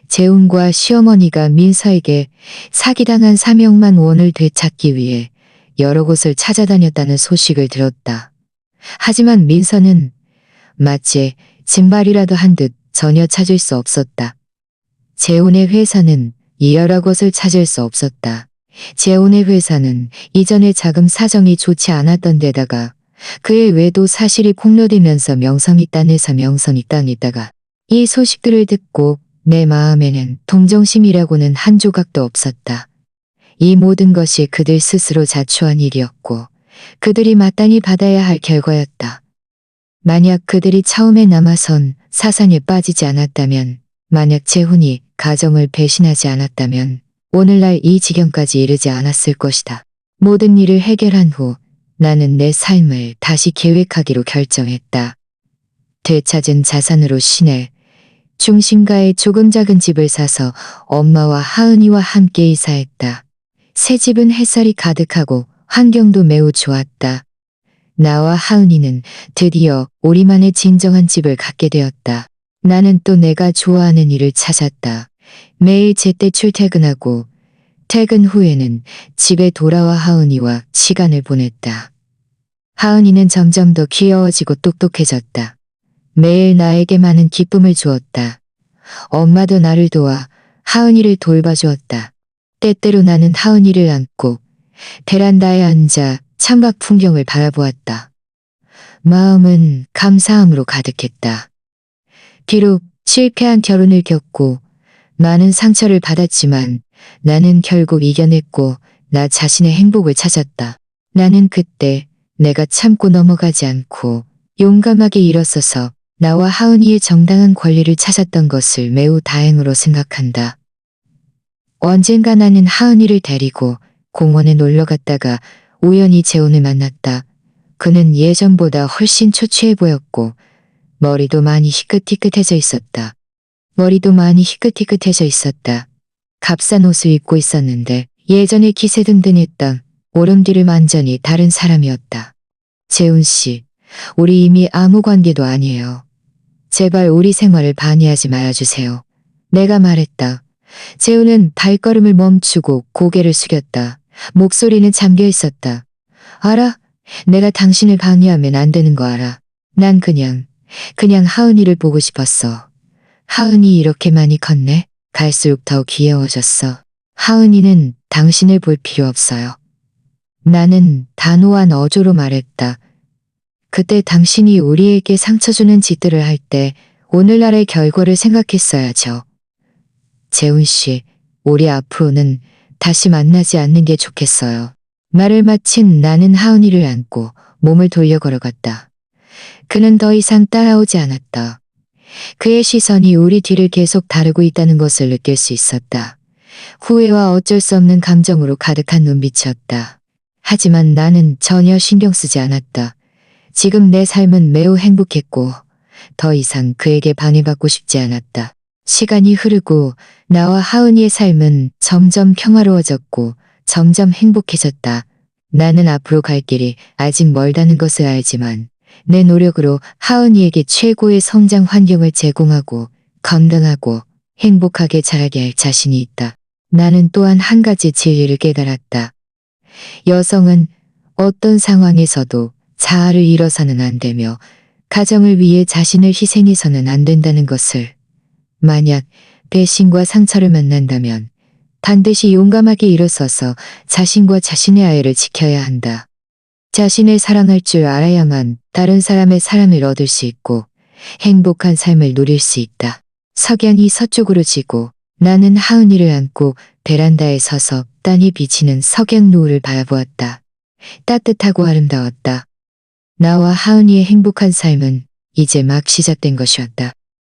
재훈과 시어머니가 민서에게 사기당한 3억만 원을 되찾기 위해 여러 곳을 찾아다녔다는 소식을 들었다. 하지만 민서는 마치 짐발이라도 한 듯 전혀 찾을 수 없었다. 재훈의 회사는 여러 곳을 찾을 수 없었다. 재훈의 회사는 이전에 자금 사정이 좋지 않았던 데다가 그의 외도 사실이 폭로되면서 명성이 땅에서 명성이 땅에다가 이 소식들을 듣고 내 마음에는 동정심이라고는 한 조각도 없었다. 이 모든 것이 그들 스스로 자초한 일이었고 그들이 마땅히 받아야 할 결과였다. 만약 그들이 처음에 남아선 사상에 빠지지 않았다면, 만약 재훈이 가정을 배신하지 않았다면 오늘날 이 지경까지 이르지 않았을 것이다. 모든 일을 해결한 후 나는 내 삶을 다시 계획하기로 결정했다. 되찾은 자산으로 시내 중심가에 조금 작은 집을 사서 엄마와 하은이와 함께 이사했다. 새 집은 햇살이 가득하고 환경도 매우 좋았다. 나와 하은이는 드디어 우리만의 진정한 집을 갖게 되었다. 나는 또 내가 좋아하는 일을 찾았다. 매일 제때 출퇴근하고 퇴근 후에는 집에 돌아와 하은이와 시간을 보냈다. 하은이는 점점 더 귀여워지고 똑똑해졌다. 매일 나에게 많은 기쁨을 주었다. 엄마도 나를 도와 하은이를 돌봐주었다. 때때로 나는 하은이를 안고 베란다에 앉아 창밖 풍경을 바라보았다. 마음은 감사함으로 가득했다. 비록 실패한 결혼을 겪고 많은 상처를 받았지만 나는 결국 이겨냈고 나 자신의 행복을 찾았다. 나는 그때 내가 참고 넘어가지 않고 용감하게 일어서서 나와 하은이의 정당한 권리를 찾았던 것을 매우 다행으로 생각한다. 언젠가 나는 하은이를 데리고 공원에 놀러 갔다가 우연히 재훈을 만났다. 그는 예전보다 훨씬 초췌해 보였고 머리도 많이 희끗희끗해져 있었다. 값싼 옷을 입고 있었는데 예전에 기세등등했던 오름뒤를 완전히 다른 사람이었다. 재훈 씨, 우리 이미 아무 관계도 아니에요. 제발 우리 생활을 방해하지 말아주세요. 내가 말했다. 재훈은 발걸음을 멈추고 고개를 숙였다. 목소리는 잠겨 있었다. 알아? 내가 당신을 방해하면 안 되는 거 알아. 난 그냥 하은이를 보고 싶었어. 하은이 이렇게 많이 컸네. 갈수록 더 귀여워졌어. 하은이는 당신을 볼 필요 없어요. 나는 단호한 어조로 말했다. 그때 당신이 우리에게 상처 주는 짓들을 할 때 오늘날의 결과를 생각했어야죠. 재훈 씨, 우리 앞으로는 다시 만나지 않는 게 좋겠어요. 말을 마친 나는 하은이를 안고 몸을 돌려 걸어갔다. 그는 더 이상 따라오지 않았다. 그의 시선이 우리 뒤를 계속 따르고 있다는 것을 느낄 수 있었다. 후회와 어쩔 수 없는 감정으로 가득한 눈빛이었다. 하지만 나는 전혀 신경 쓰지 않았다. 지금 내 삶은 매우 행복했고 더 이상 그에게 방해받고 싶지 않았다. 시간이 흐르고 나와 하은이의 삶은 점점 평화로워졌고 점점 행복해졌다. 나는 앞으로 갈 길이 아직 멀다는 것을 알지만 내 노력으로 하은이에게 최고의 성장 환경을 제공하고 건강하고 행복하게 자라게 할 자신이 있다. 나는 또한 한 가지 진리를 깨달았다. 여성은 어떤 상황에서도 자아를 잃어서는 안 되며 가정을 위해 자신을 희생해서는 안 된다는 것을. 만약 배신과 상처를 만난다면 반드시 용감하게 일어서서 자신과 자신의 아이를 지켜야 한다. 자신을 사랑할 줄 알아야만 다른 사람의 사랑을 얻을 수 있고 행복한 삶을 누릴 수 있다. 석양이 서쪽으로 지고 나는 하은이를 안고 베란다에 서서 딴이 비치는 석양 노을을 바라보았다. 따뜻하고 아름다웠다. 나와 하은이의 행복한 삶은 이제 막 시작된 것이었다.